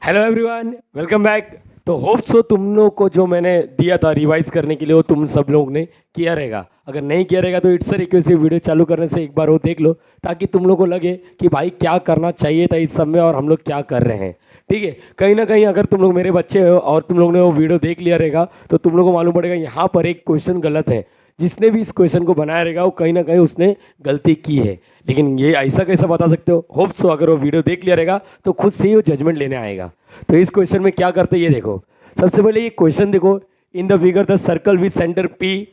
Hello everyone, welcome back. तो hope so तुम लोग को जो मैंने दिया था रिवाइज करने के लिए वो तुम सब लोग ने किया रहेगा। अगर नहीं किया रहेगा तो इट्स रिक्वेस्ट, वीडियो चालू करने से एक बार वो देख लो ताकि तुम लोग को लगे कि भाई क्या करना चाहिए था इस सब में और हम लोग क्या कर रहे हैं। ठीक है, कहीं ना कहीं अगर तुम लोग मेरे बच्चे हो और तुम लोग ने वो वीडियो देख लिया रहेगा तो तुम लोग को मालूम पड़ेगा यहाँ पर एक क्वेश्चन गलत है। जिसने भी इस क्वेश्चन को बनाया रहेगा वो कहीं ना कहीं उसने गलती की है। लेकिन ये ऐसा कैसा बता सकते हो? होप सो अगर वो वीडियो देख लिया रहेगा तो खुद से ही वो जजमेंट लेने आएगा। तो इस क्वेश्चन में क्या करते हैं ये देखो। सबसे पहले ये क्वेश्चन देखो, इन the figure the circle with centre P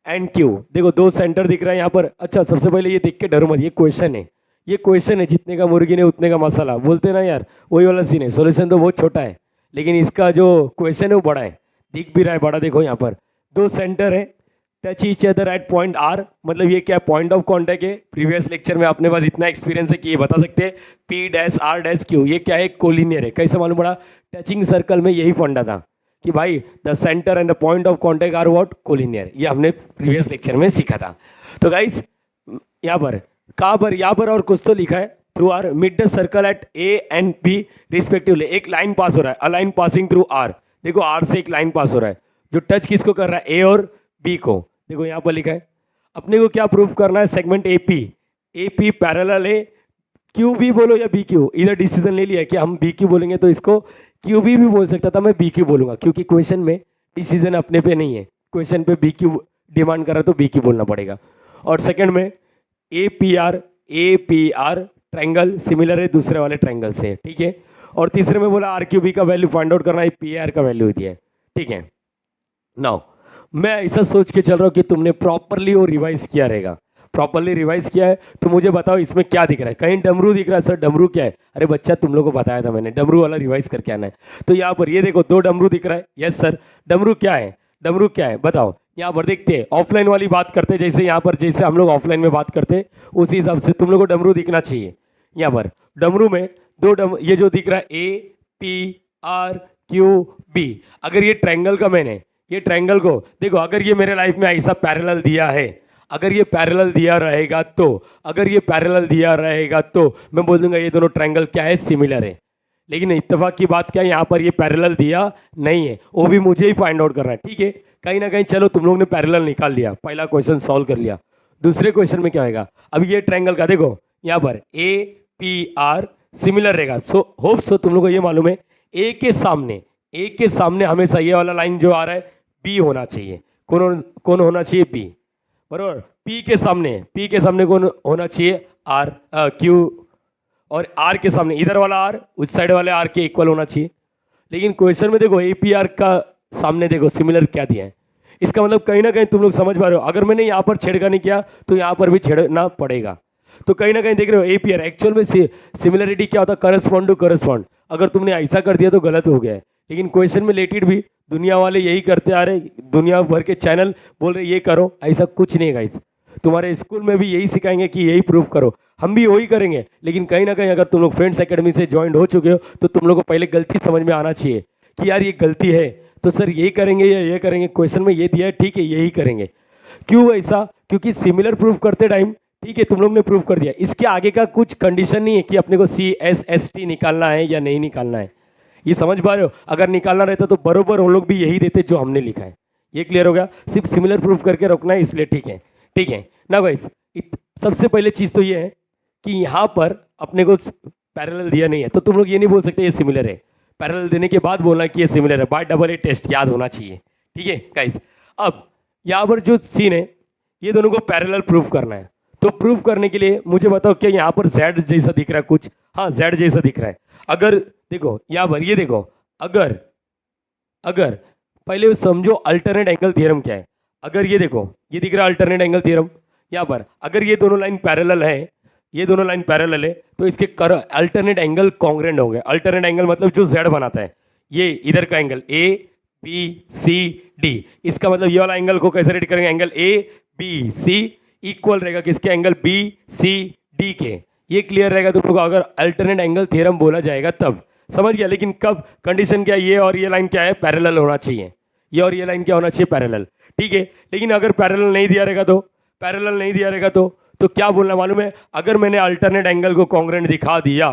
and Q. देखो दो सेंटर दिख रहा है यहाँ पर। अच्छा, सबसे पहले ये देख के डरो मत, ये क्वेश्चन है। ये क्वेश्चन है, जितने का मुर्गी ने उतने का मसाला बोलते ना यार, वही वाला सीन है। सोल्यूशन तो बहुत छोटा है लेकिन इसका जो क्वेश्चन है वो बड़ा है। दिख भी रहा है बड़ा। देखो यहाँ पर दो सेंटर है, touch each other at point R. मतलब ये क्या पॉइंट ऑफ कॉन्टैक्ट है। प्रीवियस लेक्चर में अपने पास इतना एक्सपीरियंस है कि ये बता सकते हैं P dash R dash Q ये क्या है, कोलिनियर है। कैसे मालूम पड़ा? टचिंग सर्कल में यही फंडा था कि भाई the centre and the point of contact are what, collinear. ये हमने प्रीवियस लेक्चर में सीखा था। तो गाइस यहाँ पर कहाँ पर, यहाँ पर और कुछ तो लिखा है, through R meet the circle at A and B respectively. एक लाइन पास हो रहा है, a line passing through R. देखो आर से एक लाइन पास हो रहा है जो टच किसको कर रहा है, ए और बी को। देखो यहाँ पर लिखा है अपने को क्या प्रूव करना है, सेगमेंट एपी। एपी पैरेलल है, क्यू बी बोलो या बी क्यू, इधर डिसीजन ले लिया है कि हम बी क्यू बोलेंगे तो इसको क्यू बी भी बोल सकता था, मैं बी क्यू बोलूंगा क्योंकि क्वेश्चन में डिसीजन अपने पे नहीं है। क्वेश्चन पे बी क्यू डिमांड कर रहा है तो बी क्यू बोलना पड़ेगा। और सेकंड में ए पी आर ट्रायंगल सिमिलर है दूसरे वाले ट्रायंगल से। ठीक है। और तीसरे में बोला आर क्यू बी का वैल्यू फाइंड आउट करना है, पी आर का वैल्यू दिया है। ठीक है। नाउ मैं ऐसा सोच के चल रहा हूँ कि तुमने प्रॉपरली वो रिवाइज किया रहेगा। प्रॉपरली रिवाइज किया है तो मुझे बताओ इसमें क्या दिख रहा है। कहीं डमरू दिख रहा है? सर डमरू क्या है? अरे बच्चा तुम लोगों को बताया था मैंने, डमरू वाला रिवाइज करके आना है। तो यहाँ पर ये देखो दो डमरू दिख रहा है। यस सर, डमरू क्या है? डमरू क्या है बताओ। यहाँ पर देखते हैं, ऑफलाइन वाली बात करते हैं, जैसे यहाँ पर जैसे हम लोग ऑफलाइन में बात करते हैं उसी हिसाब से तुम लोग को डमरू दिखना चाहिए। यहाँ पर डमरू में ये जो दिख रहा है A P R Q B, अगर ये ट्रायंगल का मैंने ये ट्रायंगल को देखो, अगर ये मेरे लाइफ में ऐसा पैरेलल दिया है, अगर ये पैरेलल दिया रहेगा तो अगर ये पैरेलल दिया रहेगा तो मैं बोल दूंगा ये दोनों ट्रायंगल क्या है, सिमिलर है। लेकिन इत्तेफाक की बात क्या है, यहाँ पर ये पैरेलल दिया नहीं है, वो भी मुझे ही फाइंड आउट करना है। ठीक है, कहीं ना कहीं चलो तुम लोग ने पैरेलल निकाल लिया, पहला क्वेश्चन सॉल्व कर लिया। दूसरे क्वेश्चन में क्या होगा, अब ये ट्रायंगल का देखो यहाँ पर ए पी आर सिमिलर रहेगा। सो होप सो तुम लोग को ये मालूम है ए के सामने हमेशा ये वाला लाइन जो आ रहा है बी होना चाहिए। कौन होना चाहिए? बी। बराबर। पी के सामने कौन होना चाहिए? Are Q. और आर के सामने इधर वाला आर उस साइड वाले आर के इक्वल होना चाहिए। लेकिन क्वेश्चन में देखो ए पी आर का सामने देखो सिमिलर क्या दिया है। इसका मतलब कहीं ना कहीं तुम लोग समझ पा रहे हो, अगर मैंने यहाँ पर छेड़खानी किया तो यहाँ पर भी छेड़ना पड़ेगा। तो कहीं ना कहीं देख रहे हो ए पी आर एक्चुअल में सिमिलरिटी क्या होता है, करस्पॉन्ड टू करस्पॉन्ड। अगर तुमने ऐसा कर दिया तो गलत हो गया है। लेकिन क्वेश्चन में रिलेटेड भी दुनिया वाले यही करते आ रहे, दुनिया भर के चैनल बोल रहे ये करो, ऐसा कुछ नहीं गाइस। तुम्हारे स्कूल में भी यही सिखाएंगे कि यही प्रूफ करो, हम भी वही करेंगे। लेकिन कहीं ना कहीं अगर तुम लोग फ्रेंड्स एकेडमी से ज्वाइन हो चुके हो तो तुम लोग को पहले गलती समझ में आना चाहिए कि यार ये गलती है तो सर ये करेंगे या ये करेंगे, क्वेश्चन में ये दिया है ठीक है यही करेंगे। क्यों ऐसा? क्योंकि सिमिलर प्रूफ करते टाइम ठीक है तुम लोग ने प्रूव कर दिया, इसके आगे का कुछ कंडीशन नहीं है कि अपने को CSST निकालना है या नहीं निकालना है। ये समझ पा रहे हो? अगर निकालना रहता तो बरोबर हम लोग भी यही देते जो हमने लिखा है। ये क्लियर हो गया? सिर्फ सिमिलर प्रूफ करके रखना है इसलिए। ठीक है, ठीक है ना गाइस। सबसे पहले चीज़ तो ये है कि यहाँ पर अपने को पैरेलल दिया नहीं है तो तुम लोग ये नहीं बोल सकते ये सिमिलर है। पैरेलल देने के बाद बोलना कि ये सिमिलर है, बाय डबल ए टेस्ट याद होना चाहिए। ठीक है गाइस। अब यहाँ पर जो सीन है ये दोनों को पैरेलल प्रूफ करना है। तो प्रूफ करने के लिए मुझे बताओ क्या यहाँ पर Z जैसा दिख रहा है कुछ? हाँ Z जैसा दिख रहा है। अगर देखो यहाँ पर ये देखो, अगर अगर पहले समझो अल्टरनेट एंगल थ्योरम क्या है। अगर ये देखो ये दिख रहा है अल्टरनेट एंगल थ्योरम, यहाँ पर अगर ये दोनों लाइन पैरेलल है, ये दोनों लाइन पैरेलल है तो इसके अल्टरनेट एंगल कॉन्ग्रेंट होंगे। अल्टरनेट एंगल मतलब जो Z बनाता है, ये इधर का एंगल ABCD, इसका मतलब ये वाला एंगल को कैसे रेड करेंगे, एंगल ABC इक्वल रहेगा किसके, एंगल BCD के। ये क्लियर रहेगा तुम लोग अगर अल्टरनेट एंगल थ्योरम बोला जाएगा तब। समझ गया? लेकिन कब? कंडीशन क्या है, ये और ये लाइन क्या है, पैरेलल होना चाहिए। ये और ये लाइन क्या होना चाहिए, पैरेलल। ठीक है। लेकिन अगर पैरेलल नहीं दिया रहेगा तो क्या बोलना मालूम है, अगर मैंने अल्टरनेट एंगल को कॉन्ग्रेंट दिखा दिया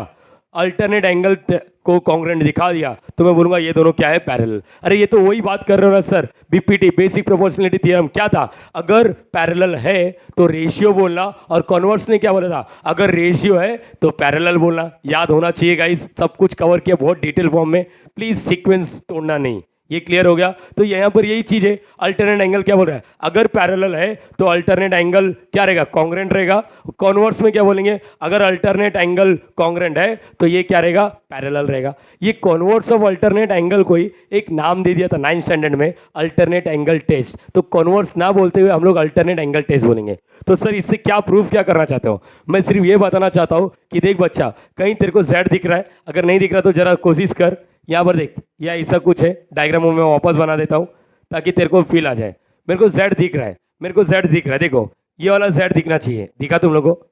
अल्टरनेट एंगल को कॉन्ग्रुएंट दिखा दिया तो मैं बोलूंगा ये दोनों क्या है, पैरेलल। अरे ये तो वही बात कर रहे हो ना sir, BPT basic proportionality theorem क्या था, अगर पैरेलल है तो रेशियो बोलना, और कॉन्वर्स ने क्या बोला था, अगर रेशियो है तो पैरेलल बोलना। याद होना चाहिए गाइस, सब कुछ कवर किया बहुत डिटेल फॉर्म में, प्लीज सीक्वेंस तोड़ना नहीं। ये क्लियर हो गया। तो यहाँ पर यही चीज है, अल्टरनेट एंगल क्या बोल रहा है, अगर पैरेलल है तो अल्टरनेट एंगल क्या रहेगा, कॉन्ग्रुएंट रहेगा। कॉन्वर्स में क्या बोलेंगे, अगर अल्टरनेट एंगल कॉन्ग्रुएंट है तो ये क्या रहेगा, पैरेलल रहेगा। ये कॉन्वर्स ऑफ अल्टरनेट एंगल को ही एक नाम दे दिया था 9th स्टैंडर्ड में, अल्टरनेट एंगल टेस्ट। तो कॉन्वर्स ना बोलते हुए हम लोग अल्टरनेट एंगल टेस्ट बोलेंगे। तो सर इससे क्या प्रूफ क्या करना चाहते हो, मैं सिर्फ ये बताना चाहता हूँ कि देख बच्चा, कहीं तेरे को Z दिख रहा है, अगर नहीं दिख रहा तो जरा कोशिश कर, यहाँ पर देख, या ऐसा कुछ है, डायग्राम में वापस बना देता हूँ ताकि तेरे को फील आ जाए। मेरे को Z दिख रहा है, मेरे को Z दिख रहा है, देखो ये वाला Z दिखना चाहिए, दिखा तुम लोगों को,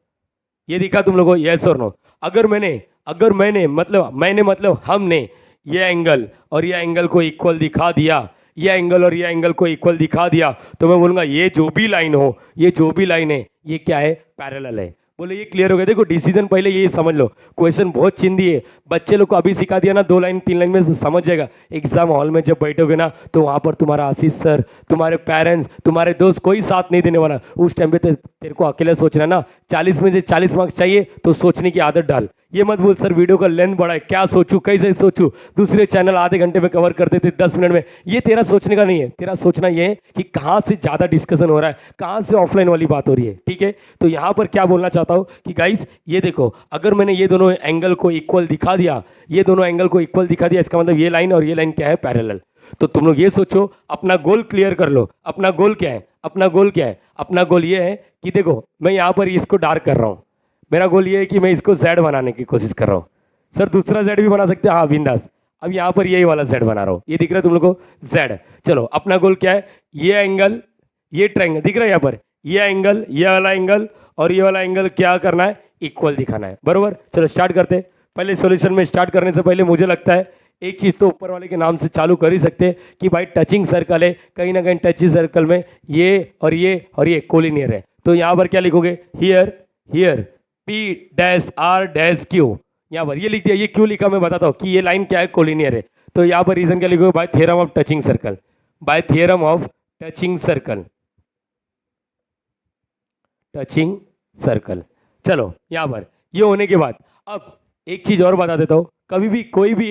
ये दिखा तुम लोगों को, यस और नो। अगर मैंने मतलब हमने ये एंगल और ये एंगल को इक्वल दिखा दिया, ये एंगल और ये एंगल को इक्वल दिखा दिया, तो मैं बोलूँगा ये जो भी लाइन हो, ये जो भी लाइन है ये क्या है, पैरेलल है। बोले ये क्लियर हो गया। देखो डिसीजन पहले ये समझ लो, क्वेश्चन बहुत चिंदी है, बच्चे लोग को अभी सिखा दिया ना 2 लाइन 3 लाइन में समझ जाएगा। एग्जाम हॉल में जब बैठोगे ना तो वहाँ पर तुम्हारा आशीष सर, तुम्हारे पेरेंट्स, तुम्हारे दोस्त कोई साथ नहीं देने वाला। उस टाइम पे तेरे को अकेले सोचना ना, 40 में से 40 मार्क्स चाहिए तो सोचने की आदत डाल। ये मत बोल सर वीडियो का लेंथ बड़ा है, क्या सोचूं कैसे सोचूं, दूसरे चैनल आधे घंटे में कवर करते थे 10 मिनट में। ये तेरा सोचने का नहीं है, तेरा सोचना ये है कि कहाँ से ज़्यादा डिस्कशन हो रहा है, कहाँ से ऑफलाइन वाली बात हो रही है, ठीक है। तो यहाँ पर क्या बोलना चाहता हूँ कि गाइस ये देखो, अगर मैंने ये दोनों एंगल को इक्वल दिखा दिया, ये दोनों एंगल को इक्वल दिखा दिया, इसका मतलब ये लाइन और ये लाइन क्या है, पैरेलल। तो तुम लोग ये सोचो, अपना गोल क्लियर कर लो। अपना गोल क्या है, अपना गोल क्या है, अपना गोल ये है कि देखो मैं यहाँ पर इसको डार्क कर रहा हूँ, मेरा गोल ये है कि मैं इसको Z बनाने की कोशिश कर रहा हूँ। सर दूसरा Z भी बना सकते हैं, हाँ बिंदास। अब यहाँ पर यही वाला Z बना रहा हूँ, ये दिख रहा है तुम लोग को Z। चलो अपना गोल क्या है, ये एंगल, ये ट्रायंगल दिख रहा है यहाँ पर, ये एंगल, ये वाला एंगल और ये वाला एंगल क्या करना है, इक्वल दिखाना है, बरोबर। चलो स्टार्ट करते हैं। पहले सॉल्यूशन में स्टार्ट करने से पहले मुझे लगता है एक चीज़ तो ऊपर वाले के नाम से चालू कर ही सकते हैं कि भाई टचिंग सर्कल है, कहीं ना कहीं टचिंग सर्कल में ये और ये और ये कोलिनियर है। तो यहाँ पर क्या लिखोगे, here P dash R dash Q, यहाँ पर ये लिख दिया। ये क्यों लिखा मैं बताता हूँ कि ये लाइन क्या है, कोलिनियर है। तो यहाँ पर रीजन क्या लिखोगे, bye theorem of touching circle, bye theorem of touching circle, touching circle. चलो यहाँ पर ये होने के बाद अब एक चीज और बता देता हूँ, कभी भी कोई भी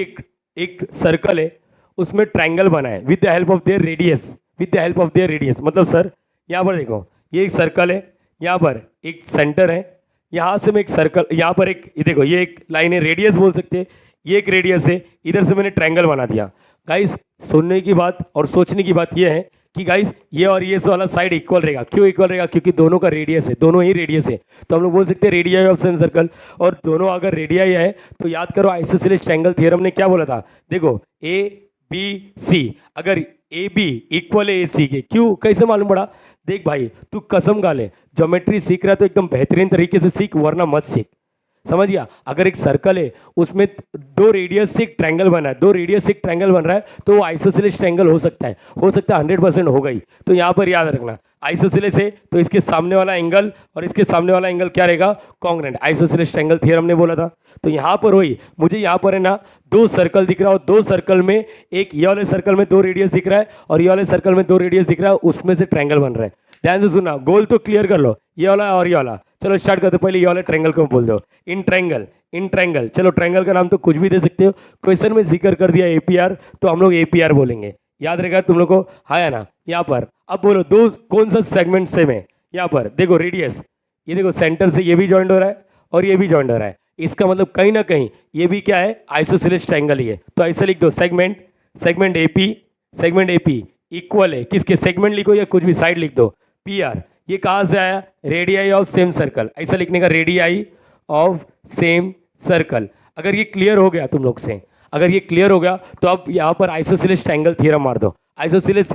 एक सर्कल है उसमें ट्रायंगल बना है with the help of their radius, with the help of their radius. मतलब सर यहाँ पर देखो, ये एक सर्कल है, यहाँ पर एक सेंटर है, यहाँ से मैं एक सर्कल, यहाँ पर एक, ये देखो ये एक लाइन है, रेडियस बोल सकते हैं, ये एक रेडियस है, इधर से मैंने ट्रायंगल बना दिया। गाइस सुनने की बात और सोचने की बात ये है कि गाइस ये और ये वाला साइड इक्वल रहेगा। क्यों इक्वल रहेगा, क्योंकि दोनों का रेडियस है, दोनों ही रेडियस है। तो हम लोग बोल सकते हैं रेडियाई ऑफ सेम सर्कल, और दोनों अगर रेडियाई है तो याद करो आइसोसेलेस ट्रायंगल थ्योरम ने क्या बोला था, देखो ABC, अगर AB इक्वल है AC के, क्यों कैसे मालूम पड़ा, देख भाई तू कसम खा ले, ज्योमेट्री सीख रहा है तो एकदम बेहतरीन तरीके से सीख, वरना मत सीख, समझ गया। अगर एक सर्कल है उसमें 2 रेडियस से एक ट्रायंगल बना है, 2 रेडियस से एक ट्रायंगल बन रहा है, तो वो आइसोसेलेस ट्रायंगल हो सकता है, 100% हो गई। तो यहाँ पर याद रखना आइसोसेलेस है तो इसके सामने वाला एंगल और इसके सामने वाला एंगल क्या रहेगा, कॉन्ग्रुएंट। आइसोसेलेस ट्रायंगल थ्योरम ने बोला था। तो यहाँ पर हुई, मुझे यहाँ पर है ना 2 सर्कल दिख रहा है, और 2 सर्कल में एक ये वाले सर्कल में 2 रेडियस दिख रहा है और ये वाले सर्कल में 2 रेडियस दिख रहा है, उसमें से ट्रायंगल बन रहा है। ध्यान से सुनना, गोल तो क्लियर कर लो, ये वाला और ये वाला। चलो स्टार्ट करते, पहले ये वाला ट्रायंगल को बोल दो, इन ट्रायंगल। चलो ट्रायंगल का नाम तो कुछ भी दे सकते हो, क्वेश्चन में जिक्र कर दिया APR तो हम लोग APR बोलेंगे, याद रहेगा तुम लोग को, हाँ या ना। यहाँ पर अब बोलो दो कौन सा सेगमेंट सेम है, यहाँ पर देखो रेडियस, ये देखो सेंटर से ये भी जॉइंट हो रहा है और ये भी जॉइंट हो रहा है, इसका मतलब कहीं ना कहीं ये भी क्या है, आइसोसेलेस ट्रायंगल ही है। तो ऐसे लिख दो, सेगमेंट AP इक्वल है किसके, सेगमेंट लिखो या कुछ भी साइड लिख दो, PR। ये कहाँ से आया, रेडियाई ऑफ सेम सर्कल, ऐसा लिखने का, रेडियाई ऑफ सेम सर्कल। अगर ये क्लियर हो गया तुम लोग से, अगर ये क्लियर हो गया तो अब यहाँ पर आइसोसेलेस ट्रायंगल थ्योरम मार दो। आइसोसेलेस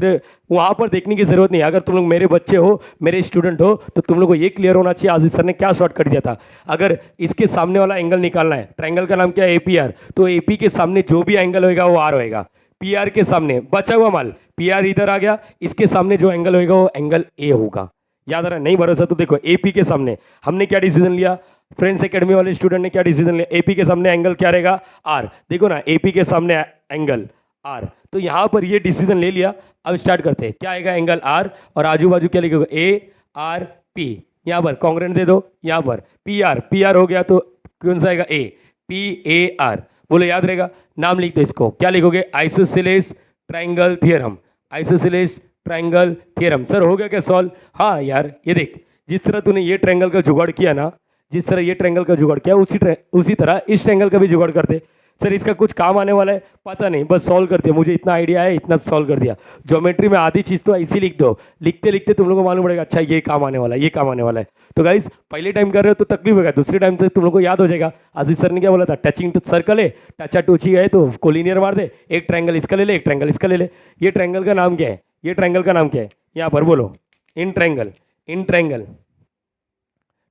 वहाँ पर देखने की जरूरत नहीं, अगर तुम लोग मेरे बच्चे हो, मेरे स्टूडेंट हो, तो तुम लोग को ये क्लियर होना चाहिए आशीष सर ने क्या शॉर्टकट दिया था। अगर इसके सामने वाला एंगल निकालना है, ट्रायंगल का नाम क्या है, APR, तो AP के सामने जो भी एंगल होगा वो R होएगा, PR के सामने बचा हुआ माल, PR इधर आ गया, इसके सामने जो एंगल होगा वो एंगल A होगा। याद आ रहा है, नहीं भरोसा तो देखो, AP के सामने हमने क्या डिसीजन लिया, फ्रेंड्स एकेडमी वाले स्टूडेंट ने क्या डिसीजन लिया, एपी के सामने एंगल क्या रहेगा, आर। देखो ना, एपी के सामने एंगल आर, तो यहाँ पर ये डिसीजन ले लिया। अब स्टार्ट करते हैं, क्या आएगा, एंगल आर, और आजू बाजू क्या लिखोगे, ए आर पी। यहाँ पर कॉन्ग्रेंट दे दो, यहाँ पर पी आर हो गया, तो कौन सा आएगा, ए, पी ए आर। बोलो याद रहेगा, नाम लिख दो इसको, क्या लिखोगे, isosceles triangle theorem, isosceles triangle theorem. Sir हो गया क्या सॉल्व? हाँ यार, ये देख, जिस तरह तूने ये ट्रायंगल का जुगाड़ किया ना, जिस तरह ये ट्रायंगल का जुगाड़ किया, उसी तरह इस ट्रायंगल का भी जुगाड़ करते। सर इसका कुछ काम आने वाला है, पता नहीं, बस सॉल्व कर दिया, मुझे इतना आइडिया है, इतना सॉल्व कर दिया। ज्योमेट्री में आधी चीज़ तो ऐसी लिख दो, लिखते लिखते तुम लोग को मालूम पड़ेगा, अच्छा ये काम आने वाला है, ये काम आने वाला है। तो गाइज पहले टाइम कर रहे हो तो तकलीफ होगा, दूसरे टाइम तो तुम लोग को याद हो जाएगा। आशीष सर ने क्या बोला था, टचिंग टू सर्कल है, टचा टूची गए तो कोलिनियर मार दे, एक ट्रायंगल इसका ले ले, एक ट्रायंगल इसका ले ले। ये ट्रायंगल का नाम क्या है, ये ट्रायंगल का नाम क्या है, यहाँ पर बोलो, in triangle, in triangle,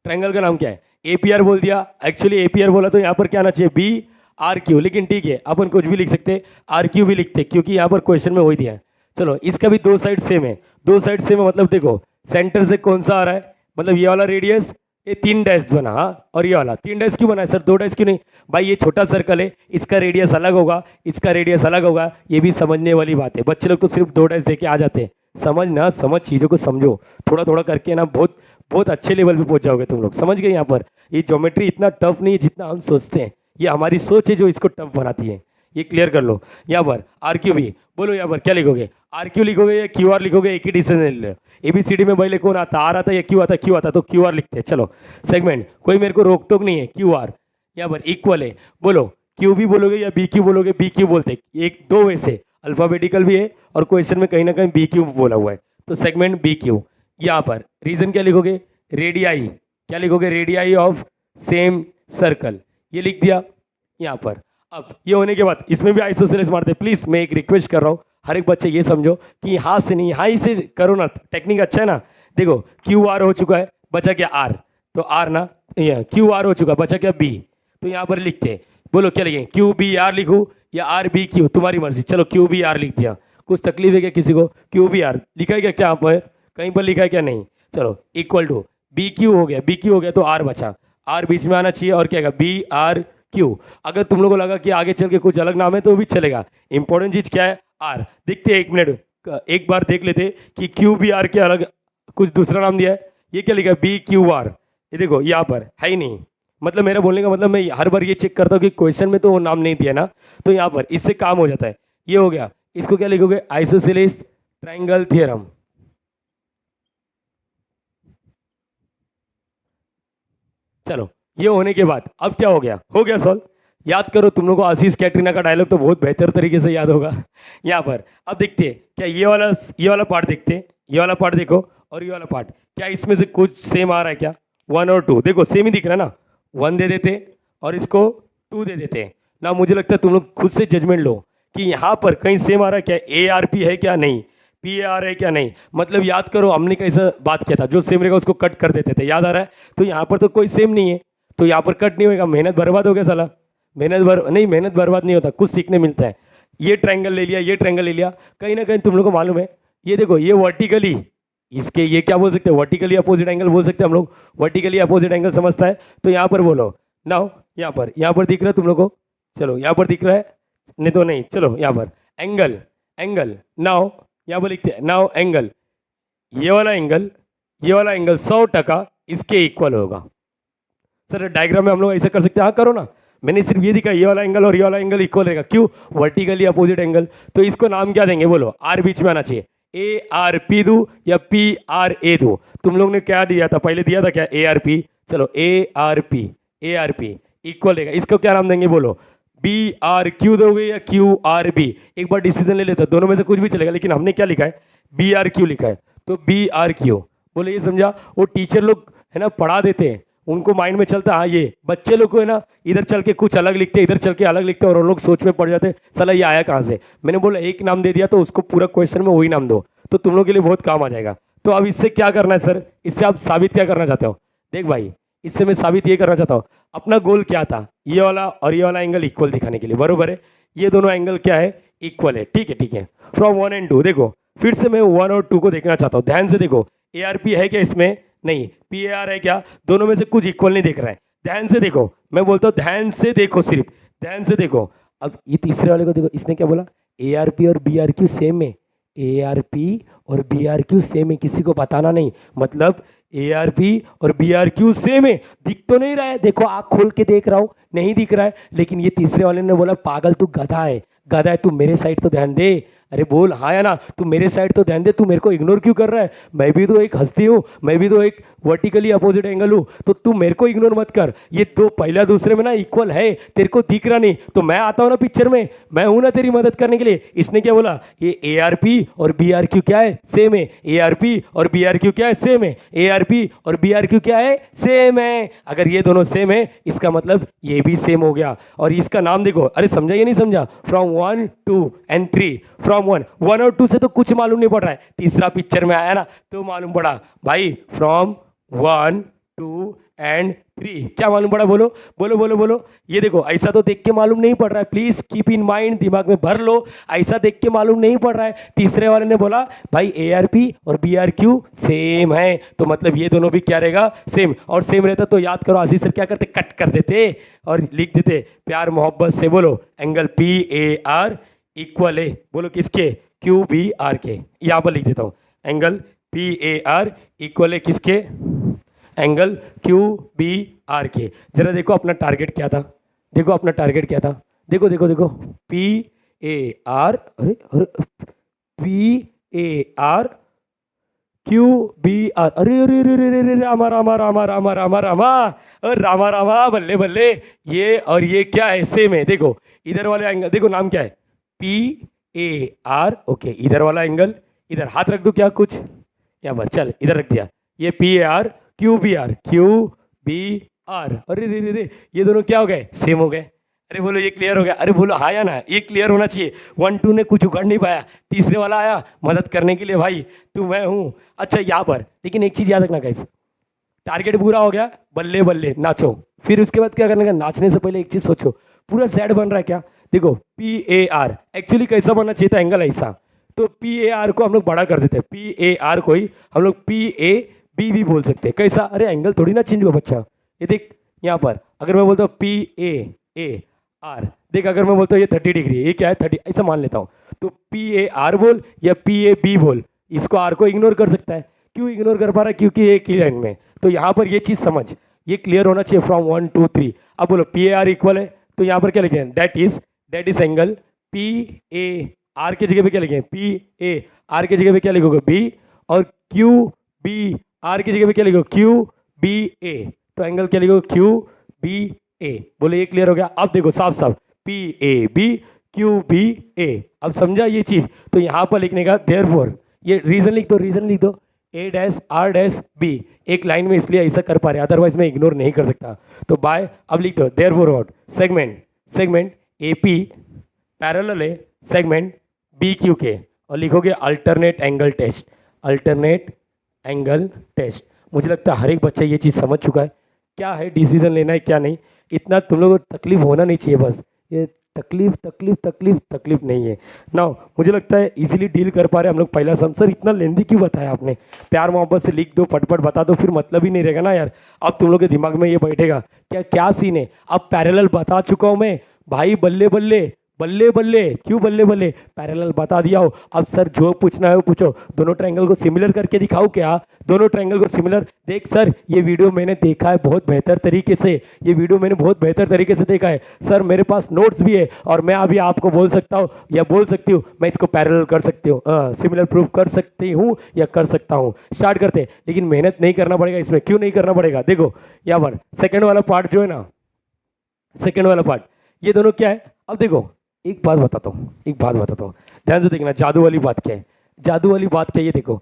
triangle का नाम क्या है, एपीआर बोल दिया। एक्चुअली एपीआर बोला तो यहाँ पर क्या आना चाहिए, बी आर क्यू, लेकिन ठीक है अपन कुछ भी लिख सकते, आर क्यू भी लिखते, क्योंकि यहाँ पर क्वेश्चन में वही दिया है। चलो इसका भी दो साइड सेम है, दो साइड सेम है, मतलब देखो सेंटर से कौन सा आ रहा है, मतलब ये वाला रेडियस, ये 3 डैश बना, हाँ, और ये वाला 3 डैश क्यों बना है सर, 2 डैश क्यों नहीं? भाई ये छोटा सर्कल है, इसका रेडियस अलग होगा, इसका रेडियस अलग होगा, ये भी समझने वाली बात है। बच्चे लोग तो सिर्फ 2 डैश देके आ जाते हैं, समझ चीज़ों को समझो, थोड़ा थोड़ा करके ना बहुत बहुत अच्छे लेवल पे पहुंच जाओगे तुम लोग, समझ गए। यहाँ पर ये ज्योमेट्री इतना टफ नहीं है जितना हम सोचते हैं, ये हमारी सोच है जो इसको टफ बनाती है, ये क्लियर कर लो। यहाँ पर आर क्यू भी बोलो, यहाँ पर क्या लिखोगे, आर क्यू लिखोगे या क्यू आर लिखोगे, एक ही डिसीजन ले लो। ABCD में पहले कौन आता, आर आता या क्यू आता, क्यू आता, तो क्यू आर लिखते हैं। चलो सेगमेंट, कोई मेरे को रोक टोक नहीं है, क्यू आर। यहाँ पर इक्वल है, बोलो क्यू भी बोलोगे या बी क्यू बोलोगे, बी क्यू बोलते, एक दो वैसे अल्फाबेटिकल भी है और क्वेश्चन में कहीं ना कहीं बी क्यू बोला हुआ है, तो सेगमेंट बी क्यू। यहाँ पर रीजन क्या लिखोगे, रेडियाई, क्या लिखोगे, रेडियाई ऑफ सेम सर्कल, ये लिख दिया यहाँ पर। अब ये होने के बाद इसमें भी आइसोसेलेस मारते। प्लीज़ मैं एक रिक्वेस्ट कर रहा हूँ, हर एक बच्चे ये समझो कि हाथ से नहीं, यहाँ ही से करो ना, टेक्निक अच्छा है ना। देखो क्यू आर हो चुका है, बचा क्या आर, तो आर ना, क्यू आर हो चुका, बचा क्या बी, तो यहाँ पर लिखते, बोलो क्या लिखें, क्यू बी आर लिखूँ या आर बी क्यू, तुम्हारी मर्जी। चलो क्यू बी आर लिख दिया, कुछ तकलीफ है क्या किसी को, क्यू बी आर लिखा है क्या, क्या पर कहीं पर लिखा है क्या, नहीं। चलो इक्वल टू बी क्यू हो गया, बी क्यू हो गया तो आर बचा, आर बीच में आना चाहिए, और क्या बी आर क्यू। अगर तुम लोगों को लगा कि आगे चल के कुछ अलग नाम है तो भी चलेगा, इंपॉर्टेंट चीज क्या है, आर। देखते एक मिनट, एक बार देख लेते कि क्यू बी आर के अलग कुछ दूसरा नाम दिया है, ये क्या लिखा है, बी क्यू आर, ये देखो यहाँ पर है ही नहीं। मतलब मेरा बोलने का मतलब मैं हर बार ये चेक करता हूँ कि क्वेश्चन में तो वो नाम नहीं दिया ना, तो यहाँ पर इससे काम हो जाता है। ये हो गया, इसको क्या लिखोगे, आइसोसेलेस ट्रायंगल थ्योरम। चलो ये होने के बाद अब क्या हो गया सॉल्व। याद करो, तुम लोगों को आशीष कैटरीना का डायलॉग तो बहुत बेहतर तरीके से याद होगा। यहाँ पर अब देखते हैं क्या ये वाला पार्ट देखते हैं, ये वाला पार्ट देखो और ये वाला पार्ट, क्या इसमें से कुछ सेम आ रहा है क्या, 1 और 2, देखो सेम ही दिख रहा है ना, 1 दे देते और इसको 2 दे देते हैं ना। मुझे लगता है तुम लोग खुद से जजमेंट लो कि यहाँ पर कहीं सेम आ रहा है क्या, ARP है क्या, नहीं, PAR है क्या, नहीं। मतलब याद करो हमने कैसा बात किया था, जो सेम रहेगा उसको कट कर देते थे, याद आ रहा है। तो यहाँ पर तो कोई सेम नहीं है, तो यहाँ पर कट नहीं होगा, मेहनत बर्बाद हो गया साला। मेहनत बर्बाद नहीं होता, कुछ सीखने मिलता है। ये ट्रायंगल ले लिया, ये ट्रायंगल ले लिया, कहीं ना कहीं तुम लोग को मालूम है, ये देखो ये वर्टिकली, इसके ये क्या बोल सकते हैं, वर्टिकली अपोजिट एंगल बोल सकते हैं हम लोग, वर्टिकली अपोजिट एंगल समझता है। तो यहाँ पर बोलो नाउ, यहाँ पर दिख रहा है तुम लोग को, चलो यहाँ पर दिख रहा है, नहीं तो नहीं, चलो यहाँ पर एंगल नाउ, यहाँ पर लिखते हैं नाउ एंगल, ये वाला एंगल 100% इसके इक्वल होगा। सर डायग्राम में हम लोग ऐसा कर सकते हैं, हाँ करो ना, मैंने सिर्फ ये दिखा, ये वाला एंगल और ये वाला एंगल इक्वल रहेगा, क्यों, वर्टिकली अपोजिट एंगल। तो इसको नाम क्या देंगे, बोलो, आर बीच में आना चाहिए, ARP दूँ या PRA दूँ। तुम लोग ने क्या दिया था, पहले दिया था क्या, ARP, चलो ARP इक्वल रहेगा, इसको क्या नाम देंगे, बोलो, BRQ दोगे या QRB। एक बार डिसीजन ले लेते, दोनों में से कुछ भी चलेगा, लेकिन हमने क्या लिखा है, BRQ लिखा है, तो BRQ। बोले ये समझा, वो टीचर लोग है ना पढ़ा देते हैं, उनको माइंड में चलता है, हाँ ये बच्चे लोग को है ना, इधर चल के कुछ अलग लिखते, इधर चल के अलग लिखते, और वो लोग सोच में पड़ जाते, साला ये आया कहाँ से। मैंने बोला एक नाम दे दिया तो उसको पूरा क्वेश्चन में वही नाम दो, तो तुम लोग के लिए बहुत काम आ जाएगा। तो अब इससे क्या करना है सर, इससे आप साबित क्या करना चाहते हो, देख भाई, इससे मैं साबित ये करना चाहता हूँ, अपना गोल क्या था, ये वाला और ये वाला एंगल इक्वल दिखाने के लिए, बरोबर है, ये दोनों एंगल क्या है, इक्वल है, ठीक है। फ्रॉम 1 और 2 देखो, फिर से मैं 1 और 2 को देखना चाहता हूँ, ध्यान से देखो, ARP है क्या इसमें, नहीं, PAR है क्या, दोनों में से कुछ इक्वल नहीं दिख रहा है। ध्यान से देखो, मैं बोलता हूँ ध्यान से देखो, सिर्फ ध्यान से देखो। अब ये तीसरे वाले को देखो, इसने क्या बोला, ARP और BRQ सेम है, ARP और BRQ सेम है, किसी को बताना नहीं, मतलब ARP और BRQ सेम है। दिख तो नहीं रहा है, देखो आँख खोल के देख रहा हूँ, नहीं दिख रहा है, लेकिन ये तीसरे वाले ने बोला पागल तू गधा है, गधा है तू, मेरे साइड तो ध्यान दे। अरे बोल हाँ या ना, तू मेरे साइड तो ध्यान दे, तू मेरे को इग्नोर क्यों कर रहा है, मैं भी तो एक हस्ती हूँ, मैं भी तो एक वर्टिकली अपोजिट एंगल हूँ, तो तू मेरे को इग्नोर मत कर। ये तो पहला दूसरे में ना इक्वल है, तेरे को दिख रहा नहीं, तो मैं आता हूँ ना पिक्चर में, मैं हूं ना तेरी मदद करने के लिए। इसने क्या बोला, ये ARP और BRQ क्या है, सेम है, ARP और BRQ क्या है, सेम है, ARP और BRQ क्या है, सेम है। अगर ये दोनों सेम है, इसका मतलब ये भी सेम हो गया। और इसका नाम देखो, अरे समझा या नहीं समझा, फ्रॉम 1 2 and 3, फ्रॉम 1 और 2 से तो कुछ मालूम नहीं पड़ रहा है, तीसरा पिक्चर में आया ना तो मालूम पड़ा भाई, फ्रॉम 1 2 and 3 क्या मालूम पड़ा, बोलो बोलो बोलो बोलो। ये देखो ऐसा तो देख के मालूम नहीं पड़ रहा है, प्लीज कीप इन माइंड, दिमाग में भर लो, ऐसा देख के मालूम नहीं पड़ रहा है। तीसरे वाले ने बोला भाई ARP और BRQ सेम है, तो मतलब ये दोनों भी क्या रहेगा, सेम। और सेम रहता तो याद करो आशीष सर क्या करते, कट कर देते और लिख देते प्यार मोहब्बत से, बोलो एंगल PAR इक्वल है, बोलो किसके, QBR के। यहाँ पर लिख देता हूँ, एंगल PAR इक्वल है किसके, एंगल QBR के। जरा देखो अपना टारगेट क्या था, देखो अपना टारगेट क्या था, देखो देखो देखो, PAR, अरे अरे PAR QBR, अरे अरे अरे अरे अरे रामा रामा रामा रामा रामा रामा, अरे रामा रामा, बल्ले बल्ले, ये और ये क्या है, सेम है। देखो इधर वाले एंगल देखो, नाम क्या है, PAR, ओके। इधर वाला एंगल, इधर हाथ रख दो क्या कुछ, यहाँ पर चल इधर रख दिया, ये PAR QBR, अरे रे रे रे, ये दोनों क्या हो गए, सेम हो गए। अरे बोलो ये क्लियर हो गया, अरे बोलो हाँ या ना, ये क्लियर होना चाहिए। 1 2 ने कुछ उखाड़ नहीं पाया, तीसरे वाला आया मदद करने के लिए, भाई तू मैं हूँ। अच्छा यहाँ पर लेकिन एक चीज़ याद रखना गाइस, टारगेट पूरा हो गया, बल्ले बल्ले नाचो। फिर उसके बाद क्या करने का, नाचने से पहले एक चीज़ सोचो, पूरा Z बन रहा है क्या, देखो PAR एक्चुअली कैसा बनना चाहिए था, एंगल ऐसा, तो PAR को हम लोग बड़ा कर देते हैं, PAR को ही हम लोग PAB भी बोल सकते हैं। कैसा, अरे एंगल थोड़ी ना चेंज हुआ बच्चा, ये देख यहाँ पर अगर मैं बोलता हूँ PAR, देख अगर मैं बोलता हूँ ये 30 डिग्री, ये क्या है 30, ऐसा मान लेता हूँ, तो PAR बोल या PAB बोल, इसको R को इग्नोर कर सकता है। क्यों इग्नोर कर पा रहा है, क्योंकि एक ही लाइन में। तो यहाँ पर ये चीज़ समझ, ये क्लियर होना चाहिए, फ्रॉम 1 2 3। अब बोलो PAR इक्वल है, तो यहाँ पर क्या लिखे, दैट इज एंगल PAR की जगह पे क्या लिखे, PAR की जगह पे क्या लिखोगे B, और QBR की जगह पे क्या लिखोगे, QBA, तो एंगल क्या लिखोगे, QBA। बोले ये क्लियर हो गया। अब देखो साफ साफ PAB QBA, अब समझा ये चीज, तो यहाँ पर लिखने का देयरफॉर, ये रीजन लिख दो, रीजन लिख दो, A', R', B, एक लाइन में इसलिए ऐसा कर पा रहे, अदरवाइज मैं इग्नोर नहीं कर सकता। तो बाय, अब लिख दो therefore what, segment AP parallel है सेगमेंट BQ के, और लिखोगे alternate angle test, alternate angle test. मुझे लगता है हर एक बच्चा ये चीज़ समझ चुका है क्या है, डिसीजन लेना है क्या नहीं। इतना तुम लोगों को तकलीफ होना नहीं चाहिए, बस ये तकलीफ तकलीफ तकलीफ तकलीफ नहीं है ना। मुझे लगता है इजीली डील कर पा रहे हम लोग। पहला सम सर इतना लेंदी क्यों बताया आपने, प्यार मोहब्बत से लिख दो, फटफट बता दो, फिर मतलब ही नहीं रहेगा ना यार। अब तुम लोग के दिमाग में ये बैठेगा क्या क्या सीन है। अब पैरेलल बता चुका हूँ मैं भाई, बल्ले बल्ले बल्ले बल्ले, क्यों बल्ले बल्ले, पैरेलल बता दिया हो। अब सर जो पूछना है वो पूछो, दोनों ट्रायंगल को सिमिलर करके दिखाओ क्या, दोनों ट्रायंगल को सिमिलर। देख सर ये वीडियो मैंने देखा है बहुत बेहतर तरीके से, ये वीडियो मैंने बहुत बेहतर तरीके से देखा है सर, मेरे पास नोट्स भी है, और मैं अभी आपको बोल सकता हूँ या बोल सकती हूँ मैं इसको पैरेलल कर सकती हूँ, सिमिलर प्रूफ कर सकती हूँ या कर सकता हूँ। स्टार्ट करते, लेकिन मेहनत नहीं करना पड़ेगा इसमें। क्यों नहीं करना पड़ेगा, देखो यहाँ पर सेकेंड वाला पार्ट जो है ना, सेकेंड वाला पार्ट, ये दोनों क्या है। अब देखो एक बात बताता हूँ, एक बात बताता हूँ, ध्यान से देखना, जादू वाली बात क्या है, जादू वाली बात क्या है। ये देखो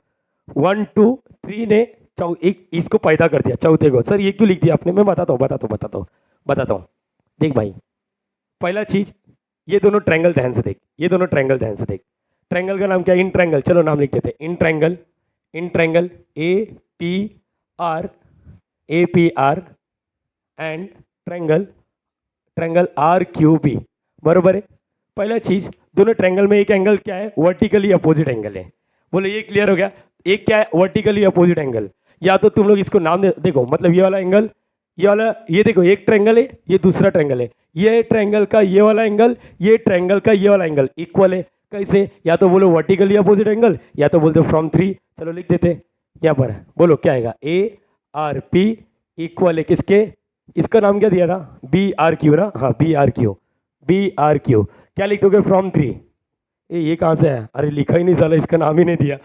1 2 3 ने एक इसको पैदा कर दिया, चौथे को। सर ये क्यों लिख दिया आपने, मैं बताता हूँ। देख भाई, पहला चीज ये दोनों ट्रायंगल ध्यान से देख, ये दोनों ट्रायंगल ध्यान से देख। ट्रायंगल का नाम क्या है, इन ट्रायंगल, चलो नाम लिख देते, in triangle, in triangle APR and triangle RQB, बरोबर है। पहला चीज, दोनों ट्रायंगल में एक एंगल क्या है, वर्टिकली अपोजिट एंगल है। बोले ये क्लियर हो गया, एक क्या है, वर्टिकली अपोजिट एंगल। या तो तुम लोग इसको नाम दे, देखो मतलब ये वाला एंगल ये वाला, ये देखो एक ट्रायंगल है, ये दूसरा ट्रायंगल है, ये ट्रायंगल का ये वाला एंगल, ये ट्रायंगल का ये वाला एंगल इक्वल है। कैसे? या तो बोलो वर्टिकली अपोजिट एंगल, या तो बोलते फ्रॉम 3। चलो लिख देते यहाँ पर, बोलो क्या आएगा? ए आर पी इक्वल है किसके? इसका नाम क्या दिया था? बी आर क्यू ना, हाँ B R Q, B R Q. क्या लिख दोगे? फ्रॉम 3। ये कहाँ से है? अरे लिखा ही नहीं साला, इसका नाम ही नहीं दिया।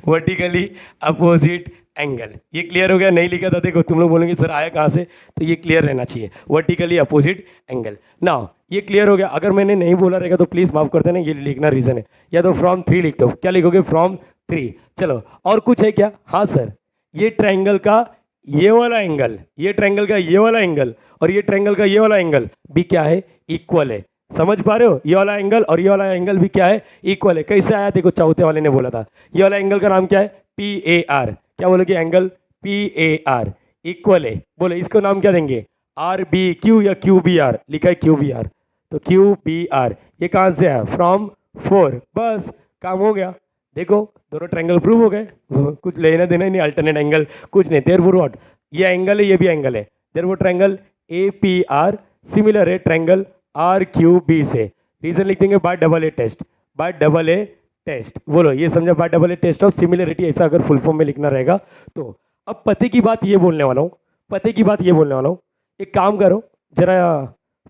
वर्टिकली अपोजिट एंगल, ये क्लियर हो गया? नहीं लिखा था देखो, तुम लोग बोलेंगे सर आया कहाँ से, तो ये क्लियर रहना चाहिए, वर्टिकली अपोजिट एंगल। नाउ ये क्लियर हो गया। अगर मैंने नहीं बोला रहेगा तो प्लीज़ माफ कर देना, ये लिखना रीज़न है। या तो फ्रॉम 3 लिख दो। क्या लिखोगे? फ्रॉम 3। चलो और कुछ है क्या? हाँ सर, ये ट्रायंगल का ये वाला एंगल, ये ट्रायंगल का ये वाला एंगल और ये ट्रायंगल का ये वाला एंगल भी क्या है? इक्वल है। समझ पा रहे हो? ये वाला एंगल और ये वाला एंगल भी क्या है? इक्वल है। कैसे आया? देखो चौथे वाले ने बोला था, ये वाला एंगल का नाम क्या है? P A are. क्या बोलोगे? Angle P A are equal है। बोले इसको नाम क्या देंगे? आर बी क्यू या क्यू बी आर। लिखा है क्यू बी आर, तो क्यू बी आर। ये कहाँ से है? फ्रॉम 4। बस काम हो गया। देखो दोनों ट्रायंगल प्रूव हो गए, कुछ लेना देना ही नहीं, अल्टरनेट एंगल कुछ नहीं। Therefore what? ये एंगल है, ये भी एंगल है, therefore triangle A P R similar है ट्रायंगल आर क्यू बी से। रीजन लिख देंगे by double A test, by double A test. बोलो ये समझा? By double A test of similarity, ऐसा अगर फुल फॉर्म में लिखना रहेगा तो। अब पते की बात ये बोलने वाला हूँ, पते की बात ये बोलने वाला हूँ। एक काम करो, जरा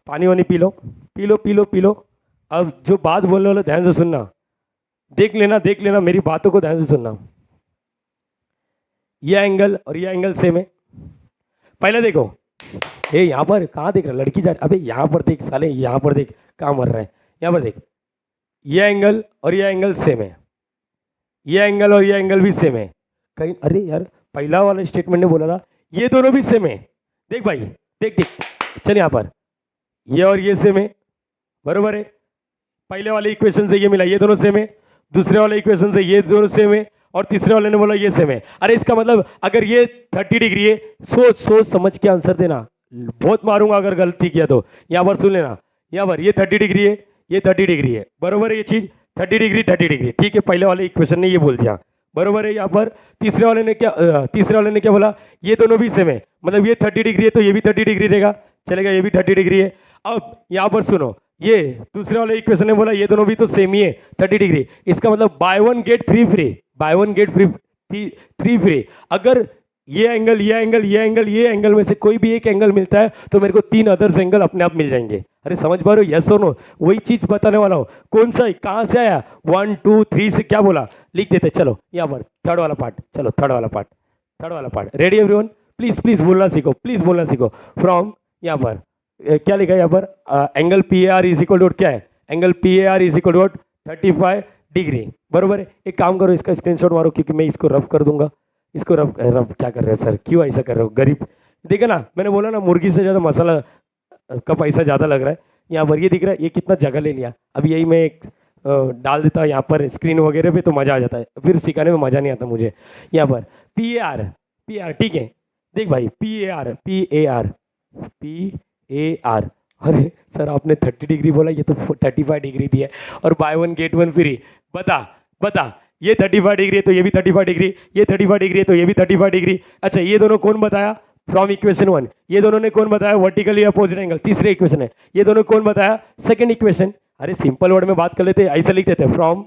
पानी वानी P low, P low P low P low. अब जो बात बोलने वाला ध्यान से सुनना, देख लेना देख लेना, मेरी बातों को ध्यान से सुनना। यह एंगल और यह एंगल सेम है। पहले देखो, ये यहाँ पर कहाँ देख रहा है? लड़की जा रही, अबे यहाँ पर देख साले, यहाँ पर देख, कहाँ मर रहा है? यहाँ पर देख, यह एंगल और यह एंगल सेम है, यह एंगल और यह एंगल भी सेम है। कहीं अरे यार, पहला वाला स्टेटमेंट ने बोला था ये दोनों भी सेम है। देख भाई, देख देख, चल यहाँ पर ये और ये सेम है, बरोबर है। पहले वाले इक्वेशन से ये मिला, ये दोनों सेम है। दूसरे वाले इक्वेशन से ये दोनों सेम है, और तीसरे वाले ने बोला ये सेम है। अरे इसका मतलब अगर ये 30 डिग्री है, सोच सोच समझ के आंसर देना, बहुत मारूंगा अगर गलती किया तो। यहाँ पर सुन लेना, यहाँ पर ये 30 डिग्री है, ये 30 डिग्री है, बरोबर है। ये चीज 30 डिग्री 30 डिग्री, ठीक है। पहले वाले इक्वेशन ने ये बोल दिया, बरोबर है। यहाँ पर तीसरे वाले ने क्या बोला? ये दोनों भी सेम है, मतलब ये 30 डिग्री है तो ये भी 30 डिग्री देगा, चलेगा, ये भी 30 डिग्री है। अब यहाँ पर सुनो, ये दूसरे वाले इक्वेशन ने बोला ये दोनों भी तो सेम ही है 30 डिग्री, इसका मतलब buy 1 get 3 free, buy 1 get free 3 free. अगर ये एंगल ये एंगल ये एंगल ये एंगल में से कोई भी एक एंगल मिलता है तो मेरे को 3 अदर्स एंगल अपने आप मिल जाएंगे। अरे समझ पा रहे हो? यस और नो? वही चीज बताने वाला हूँ। कौन सा, कहाँ से आया? 1 2 3 से क्या बोला? लिख देते। चलो यहाँ पर थर्ड वाला पार्ट, चलो थर्ड वाला part. Ready everyone? Please please बोलना सीखो, प्लीज बोलना सीखो। फ्रॉम यहाँ पर क्या लिखा है यहाँ पर? Angle P A R is equal to क्या है? Angle P A R is equal to 35 degree, बरोबर है। एक काम करो, इसका स्क्रीनशॉट मारो, क्योंकि मैं इसको रफ कर दूंगा। इसको रफ क्या कर रहे हो सर? क्यों ऐसा कर रहे हो? गरीब, देखा ना, मैंने बोला ना मुर्गी से ज़्यादा मसाला का पैसा ज़्यादा लग रहा है। यहाँ पर ये दिख रहा है, ये कितना जगह ले लिया। अब यही मैं एक डाल देता यहाँ पर स्क्रीन वगैरह पे तो मज़ा आ जाता है, फिर सिखाने में मज़ा नहीं आता मुझे। यहाँ पर पी ए आर, ठीक है। देख भाई, पी ए आर, अरे सर आपने 30 डिग्री बोला, ये तो 35 डिग्री दिया और बाय 1 गेट 1 फ्री। बता ये 35 डिग्री है तो ये भी 35 डिग्री, ये 35 डिग्री है तो ये भी 35 डिग्री। अच्छा ये दोनों कौन बताया? From equation 1। ये दोनों ने कौन बताया? वर्टिकली अपोजिट एंगल, तीसरे इक्वेशन है। ये दोनों कौन बताया? Second equation. अरे सिंपल वर्ड में बात कर लेते, ऐसे लिख देते फ्रॉम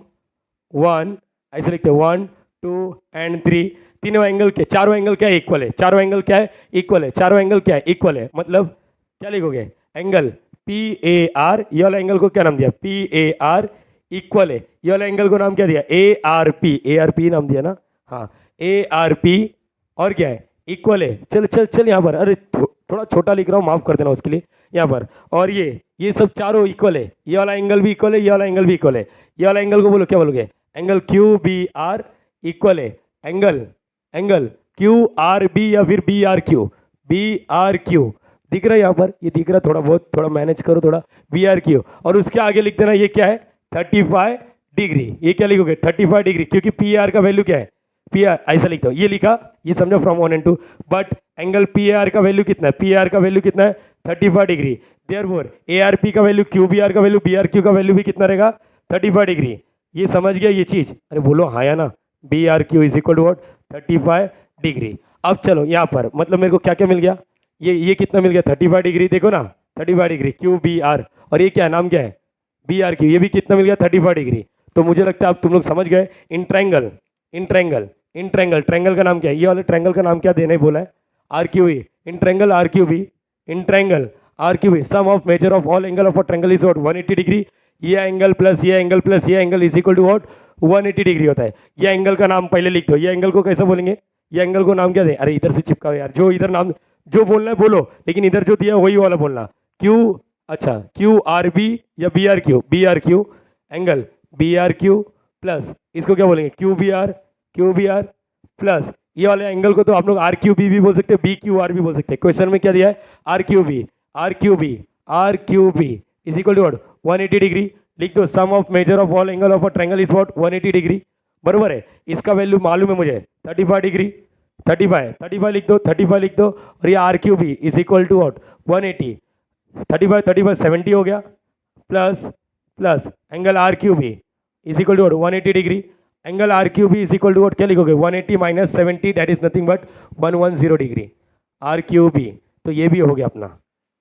1, ऐसे लिखते 1 2 एंड 3। तीनों एंगल के चारों एंगल क्या है? इक्वल है। चारों एंगल क्या है? इक्वल है। चारों एंगल क्या है? इक्वल है। मतलब क्या लिखोगे? एंगल पी ए आर, ये वाला एंगल को क्या नाम दिया? पी ए आर इक्वल है। ये वाला एंगल को नाम क्या दिया? ए आर पी नाम दिया ना, हाँ ए आर पी, और क्या है? इक्वल है। चल चल चल यहाँ पर, अरे थोड़ा छोटा लिख रहा हूँ, माफ कर देना उसके लिए। यहाँ पर और ये सब चारों इक्वल है। ये वाला एंगल भी इक्वल है, ये वाला एंगल भी इक्वल है। ये वाला एंगल को बोलो, क्या बोलोगे? Angle Q B R equal है। एंगल क्यू आर बी या फिर बी आर क्यू दिख रहा है यहाँ पर? ये दिख रहा है थोड़ा बहुत, थोड़ा मैनेज करो थोड़ा। बी आर क्यू, और उसके आगे लिख देना ये क्या है? 35 डिग्री। ये क्या लिखोगे? 35 डिग्री, क्योंकि पी आर का वैल्यू क्या है? पी आर ऐसा लिखता हूँ, ये लिखा, ये समझो from 1 and 2। But angle P R का वैल्यू कितना है? पी आर का वैल्यू कितना है? 35 degree. Therefore A R P का वैल्यू, क्यू बी आर का वैल्यू, बी आर क्यू का वैल्यू भी कितना रहेगा? 35 डिग्री। ये समझ गया ये चीज? अरे बोलो हाँ या ना? B R Q is equal to what? 35 degree. अब चलो यहाँ पर मतलब मेरे को क्या क्या मिल गया, ये कितना मिल गया 35 डिग्री, देखो ना 35 डिग्री क्यू बी आर, और ये क्या है, नाम क्या है बी आर क्यू, ये भी कितना मिल गया 35 डिग्री। तो मुझे लगता है अब तुम लोग समझ गए in triangle, in triangle, in triangle, triangle का नाम क्या है, ये वाले ट्रायंगल का नाम क्या देने बोला है, R Q E, in triangle R Q B, in triangle R Q B, sum of measure of all angle of a triangle is what 180 degree, ये एंगल प्लस ये एंगल प्लस ये angle is equal to what 180 degree होता है। ये angle का नाम पहले लिख दो, ये एंगल को कैसे बोलेंगे, ये एंगल को नाम क्या दे, अरे इधर से चिपका यार, जो इधर नाम जो बोलना है बोलो, लेकिन इधर जो दिया वही वाला बोलना, क्यू, अच्छा क्यू आर बी या B R Q angle B R Q plus इसको क्या बोलेंगे क्यू बी आर प्लस ये वाले एंगल को तो आप लोग आर क्यू बी भी बोल सकते हैं, बी क्यू आर भी बोल सकते हैं। क्वेश्चन में क्या दिया है, R Q B is equal to what 180 degree, लिख दो sum of measure of all angle of a triangle is what 180 degree, बरोबर है। इसका वैल्यू मालूम है मुझे 35 डिग्री, 35 लिख दो, 35 लिख दो, और ये R Q B is equal to what 180, 35 70 हो गया, plus plus angle R Q B is equal to what 180 degree, angle R Q B is equal to what क्या लिखोगे 180 minus 70 that is nothing but 110 degree R Q B. तो ये भी हो गया अपना,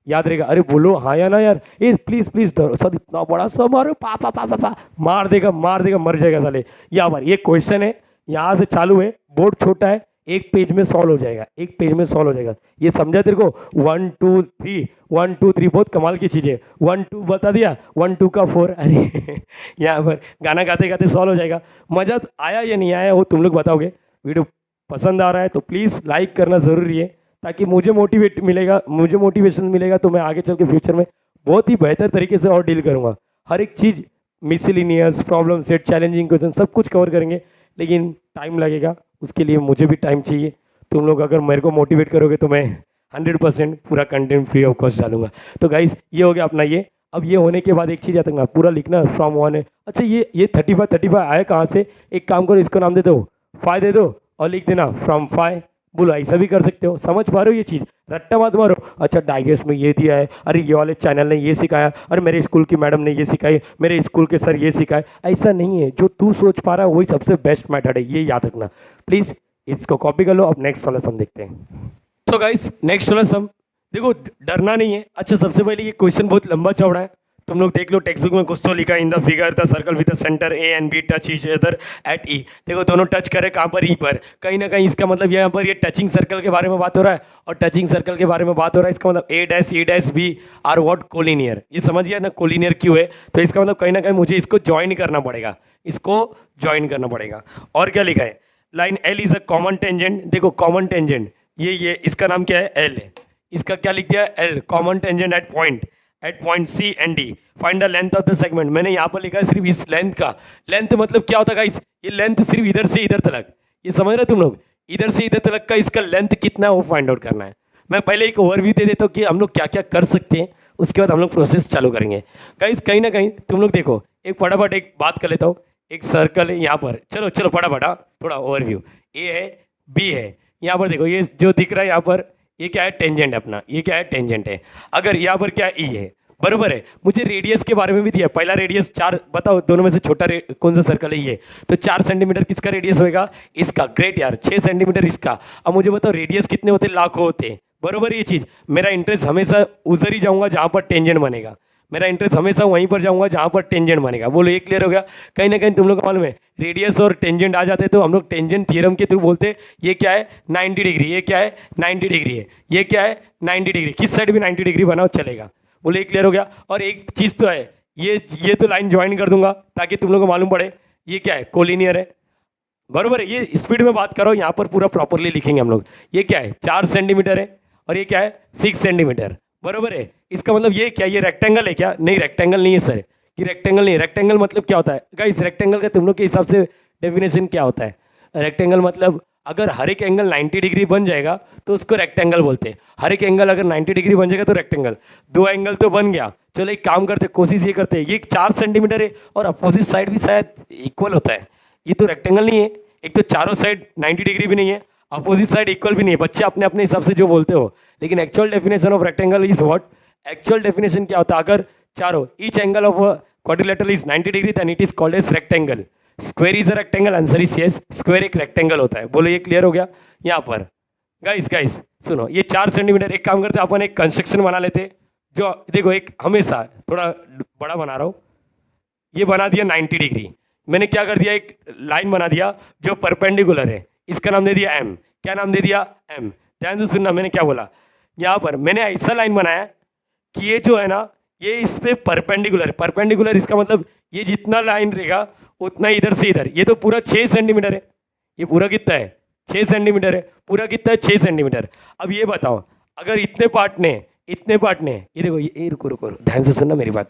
याद रहेगा। अरे बोलो हाँ या ना यार, ये प्लीज प्लीज सर इतना बड़ा सा मारो पा पा पा पा पा मार देगा मर जाएगा साले। यहाँ पर ये क्वेश्चन है, यहाँ से चालू है, बोर्ड छोटा है, एक पेज में सॉल्व हो जाएगा, एक पेज में सॉल्व हो जाएगा। ये समझा तेरे को 1 2 3 1 2 3 बहुत कमाल की चीज़ है। 1 2 बता दिया, 1 2 का 4, अरे यहाँ पर गाना गाते गाते सॉल्व हो जाएगा। मज़ा आया या नहीं आया वो तुम लोग बताओगे। वीडियो पसंद आ रहा है तो प्लीज़ लाइक करना ज़रूरी है, ताकि मुझे मोटिवेशन मिलेगा, तो मैं आगे चल के फ्यूचर में बहुत ही बेहतर तरीके से और डील करूँगा। हर एक चीज़ miscellaneous problem set challenging question सब कुछ कवर करेंगे, लेकिन टाइम लगेगा, उसके लिए मुझे भी टाइम चाहिए। तुम लोग अगर मेरे को मोटिवेट करोगे तो मैं 100% पूरा कंटेंट फ्री ऑफ कॉस्ट डालूंगा। तो गाइस ये हो गया अपना ये। अब ये होने के बाद एक चीज़ आता है ना, पूरा लिखना फ्रॉम 1 है। अच्छा ये 35 आया कहाँ से, एक काम करो इसको नाम दे दो 5 दे दो और लिख देना फ्रॉम 5, बोलो ऐसा भी कर सकते हो। समझ पा रहे हो ये चीज़, रट्टा मत मारो। अच्छा डाइजेस्ट में ये दिया है, अरे ये वाले चैनल ने ये सिखाया, अरे मेरे स्कूल की मैडम ने ये सिखाई, मेरे स्कूल के सर ये सिखाए, ऐसा नहीं है। जो तू सोच पा रहा है वही सबसे बेस्ट मेथड है, ये याद रखना प्लीज़। इसको कॉपी कर लो। अब नेक्स्ट वाला सम देखते हैं। सो गाइस नेक्स्ट वाला सम देखो, डरना नहीं है। अच्छा सबसे पहले ये क्वेश्चन बहुत लंबा चौड़ा है, तुम लोग देख लो टेक्स्ट बुक में कुछ तो लिखा है, in the figure the circle with the centre A and B touch each other at E. देखो दोनों टच करे कहाँ पर, ई पर। कहीं ना कहीं इसका मतलब यहाँ पर ये टचिंग सर्कल के बारे में बात हो रहा है, और टचिंग सर्कल के बारे में बात हो रहा है, इसका मतलब A dash B are what collinear. ये समझ गया ना कोलिनियर क्यों है, तो इसका मतलब कहीं ना कहीं मुझे इसको ज्वाइन करना पड़ेगा, इसको ज्वाइन करना पड़ेगा। और क्या लिखा है, line L is a common tangent. देखो कॉमन टेंजेंट ये इसका नाम क्या है, एल है। इसका क्या लिख दिया है, L common tangent at point C and D, find the length of the segment. मैंने यहाँ पर लिखा है सिर्फ इस लेंथ का। लेंथ मतलब क्या होता है गाइस, ये लेंथ सिर्फ इधर से इधर तक, ये समझ रहे तुम लोग, इधर से इधर तक का इसका लेंथ कितना है वो फाइंड आउट करना है। मैं पहले एक ओवरव्यू दे देता हूँ कि हम लोग क्या क्या कर सकते हैं, उसके बाद हम लोग प्रोसेस चालू करेंगे। गाइस कहीं ना कहीं तुम लोग देखो, एक फटाफट एक बात कर लेता हूँ। एक सर्कल है यहाँ पर, चलो फटाफट थोड़ा ओवरव्यू। ए है, बी है, यहाँ पर देखो ये जो दिख रहा है यहाँ पर, ये क्या है, टेंजेंट अपना, ये क्या है, टेंजेंट है। अगर यहाँ पर क्या ई है, बरोबर है। मुझे रेडियस के बारे में भी दिया, पहला रेडियस 4, बताओ दोनों में से छोटा कौन सा सर्कल है, ये तो 4 सेंटीमीटर किसका रेडियस होएगा, इसका। ग्रेट यार, 6 सेंटीमीटर इसका। अब मुझे बताओ रेडियस कितने होते हैं, लाखों होते हैं, बरोबर। ये चीज़ मेरा इंटरेस्ट हमेशा उधर ही जाऊँगा जहाँ पर टेंजेंट बनेगा, मेरा इंटरेस्ट हमेशा वहीं पर जाऊंगा जहाँ पर टेंजेंट बनेगा। बोलो ये क्लियर हो गया। कहीं ना कहीं तुम लोग को मालूम है रेडियस और टेंजेंट आ जाते हैं तो हम लोग टेंजेंट थ्योरम के थ्रू बोलते हैं ये क्या है 90 डिग्री, ये क्या है 90 डिग्री है, ये क्या है 90 डिग्री, किस साइड भी 90 डिग्री बनाओ चलेगा। बोलो ये क्लियर हो गया। और एक चीज़ तो है, ये तो लाइन ज्वाइन कर दूंगा ताकि तुम लोग को मालूम पड़े ये क्या है, कोलिनियर है, बरोबर है। ये स्पीड में बात करो, यहाँ पर पूरा प्रॉपरली लिखेंगे हम लोग। ये क्या है 4 सेंटीमीटर है, और ये क्या है 6 सेंटीमीटर, बरोबर है। इसका मतलब ये क्या, ये रेक्टेंगल है क्या, नहीं रेक्टेंगल नहीं है सर, ये रेक्टेंगल नहीं है। रेक्टेंगल मतलब क्या होता है गाइस, रेक्टेंगल का तुम लोग के हिसाब से डेफिनेशन क्या होता है। रेक्टेंगल मतलब अगर हर एक एंगल 90 डिग्री बन जाएगा तो उसको रेक्टेंगल बोलते हैं। हर एक एंगल अगर 90 डिग्री बन जाएगा तो रेक्टेंगल। 2 एंगल तो बन गया, चलो एक काम करते, कोशिश ये करते हैं, ये 4 सेंटीमीटर है और अपोजिट साइड भी शायद इक्वल होता है, ये तो रेक्टेंगल नहीं है। एक तो चारों साइड 90 डिग्री भी नहीं है, अपोजिट साइड इक्वल भी नहीं है। बच्चे अपने अपने हिसाब से जो बोलते हो, लेकिन actual definition of rectangle is what, actual definition क्या होता है, अगर चारों each angle of quadrilateral is 90 degree then it is called as rectangle. Square is a rectangle, answer is yes, square एक रेक्टेंगल होता है। बोलो ये क्लियर हो गया। यहाँ पर गाइस गाइस सुनो, ये 4 सेंटीमीटर, एक काम करते अपन एक कंस्ट्रक्शन बना लेते, जो देखो एक हमेशा थोड़ा बड़ा बना रहा हूँ, ये बना दिया 90 डिग्री। मैंने क्या कर दिया, एक लाइन बना दिया जो परपेंडिकुलर है, इसका नाम दे दिया एम। क्या नाम दे दिया, एम। ध्यान से सुनना मैंने क्या बोला, यहाँ पर मैंने ऐसा लाइन बनाया कि ये जो है ना, ये इस पे परपेंडिकुलर है। परपेंडिकुलर इसका मतलब ये जितना लाइन रहेगा उतना इधर से इधर, ये तो पूरा 6 सेंटीमीटर है। ये पूरा कितना है, 6 सेंटीमीटर है। पूरा कितना है, 6 सेंटीमीटर। अब ये बताओ, अगर इतने पार्ट ने, ये देखो, ये रुको रुको रुको, ध्यान से सुनना मेरी बात।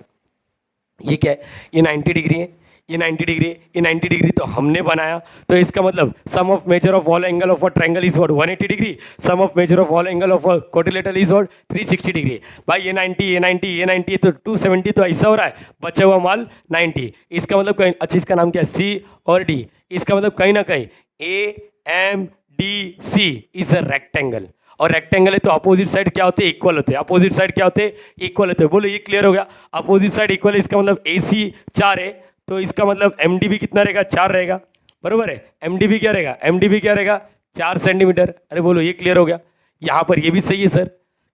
ये क्या है, ये 90 डिग्री है, ये 90 डिग्री, ये 90 डिग्री तो हमने बनाया, तो इसका मतलब sum of measure of all angle of a triangle is what, 180 degree. Sum of measure of all angle of a quadrilateral is what, 360 degree. भाई ये 90, ये 90, ये 90, तो 270 तो ऐसा हो रहा है, बचा हुआ माल 90। इसका मतलब कहीं, अच्छा इसका नाम क्या है, सी और डी। इसका मतलब कहीं ना कहीं A M D C is a rectangle, और रेक्टेंगल है तो अपोजिट साइड क्या होते हैं, इक्वल होते हैं। अपोजिट साइड क्या होते हैं, इक्वल होते हैं। बोलो ये क्लियर हो गया, अपोजिट साइड इक्वल है, इसका मतलब ए सी 4 है, तो इसका मतलब एम डी भी कितना रहेगा, 4 रहेगा, बरोबर है। एम डी भी क्या रहेगा, एम डी भी क्या रहेगा, 4 सेंटीमीटर। अरे बोलो ये क्लियर हो गया। यहाँ पर ये भी सही है सर,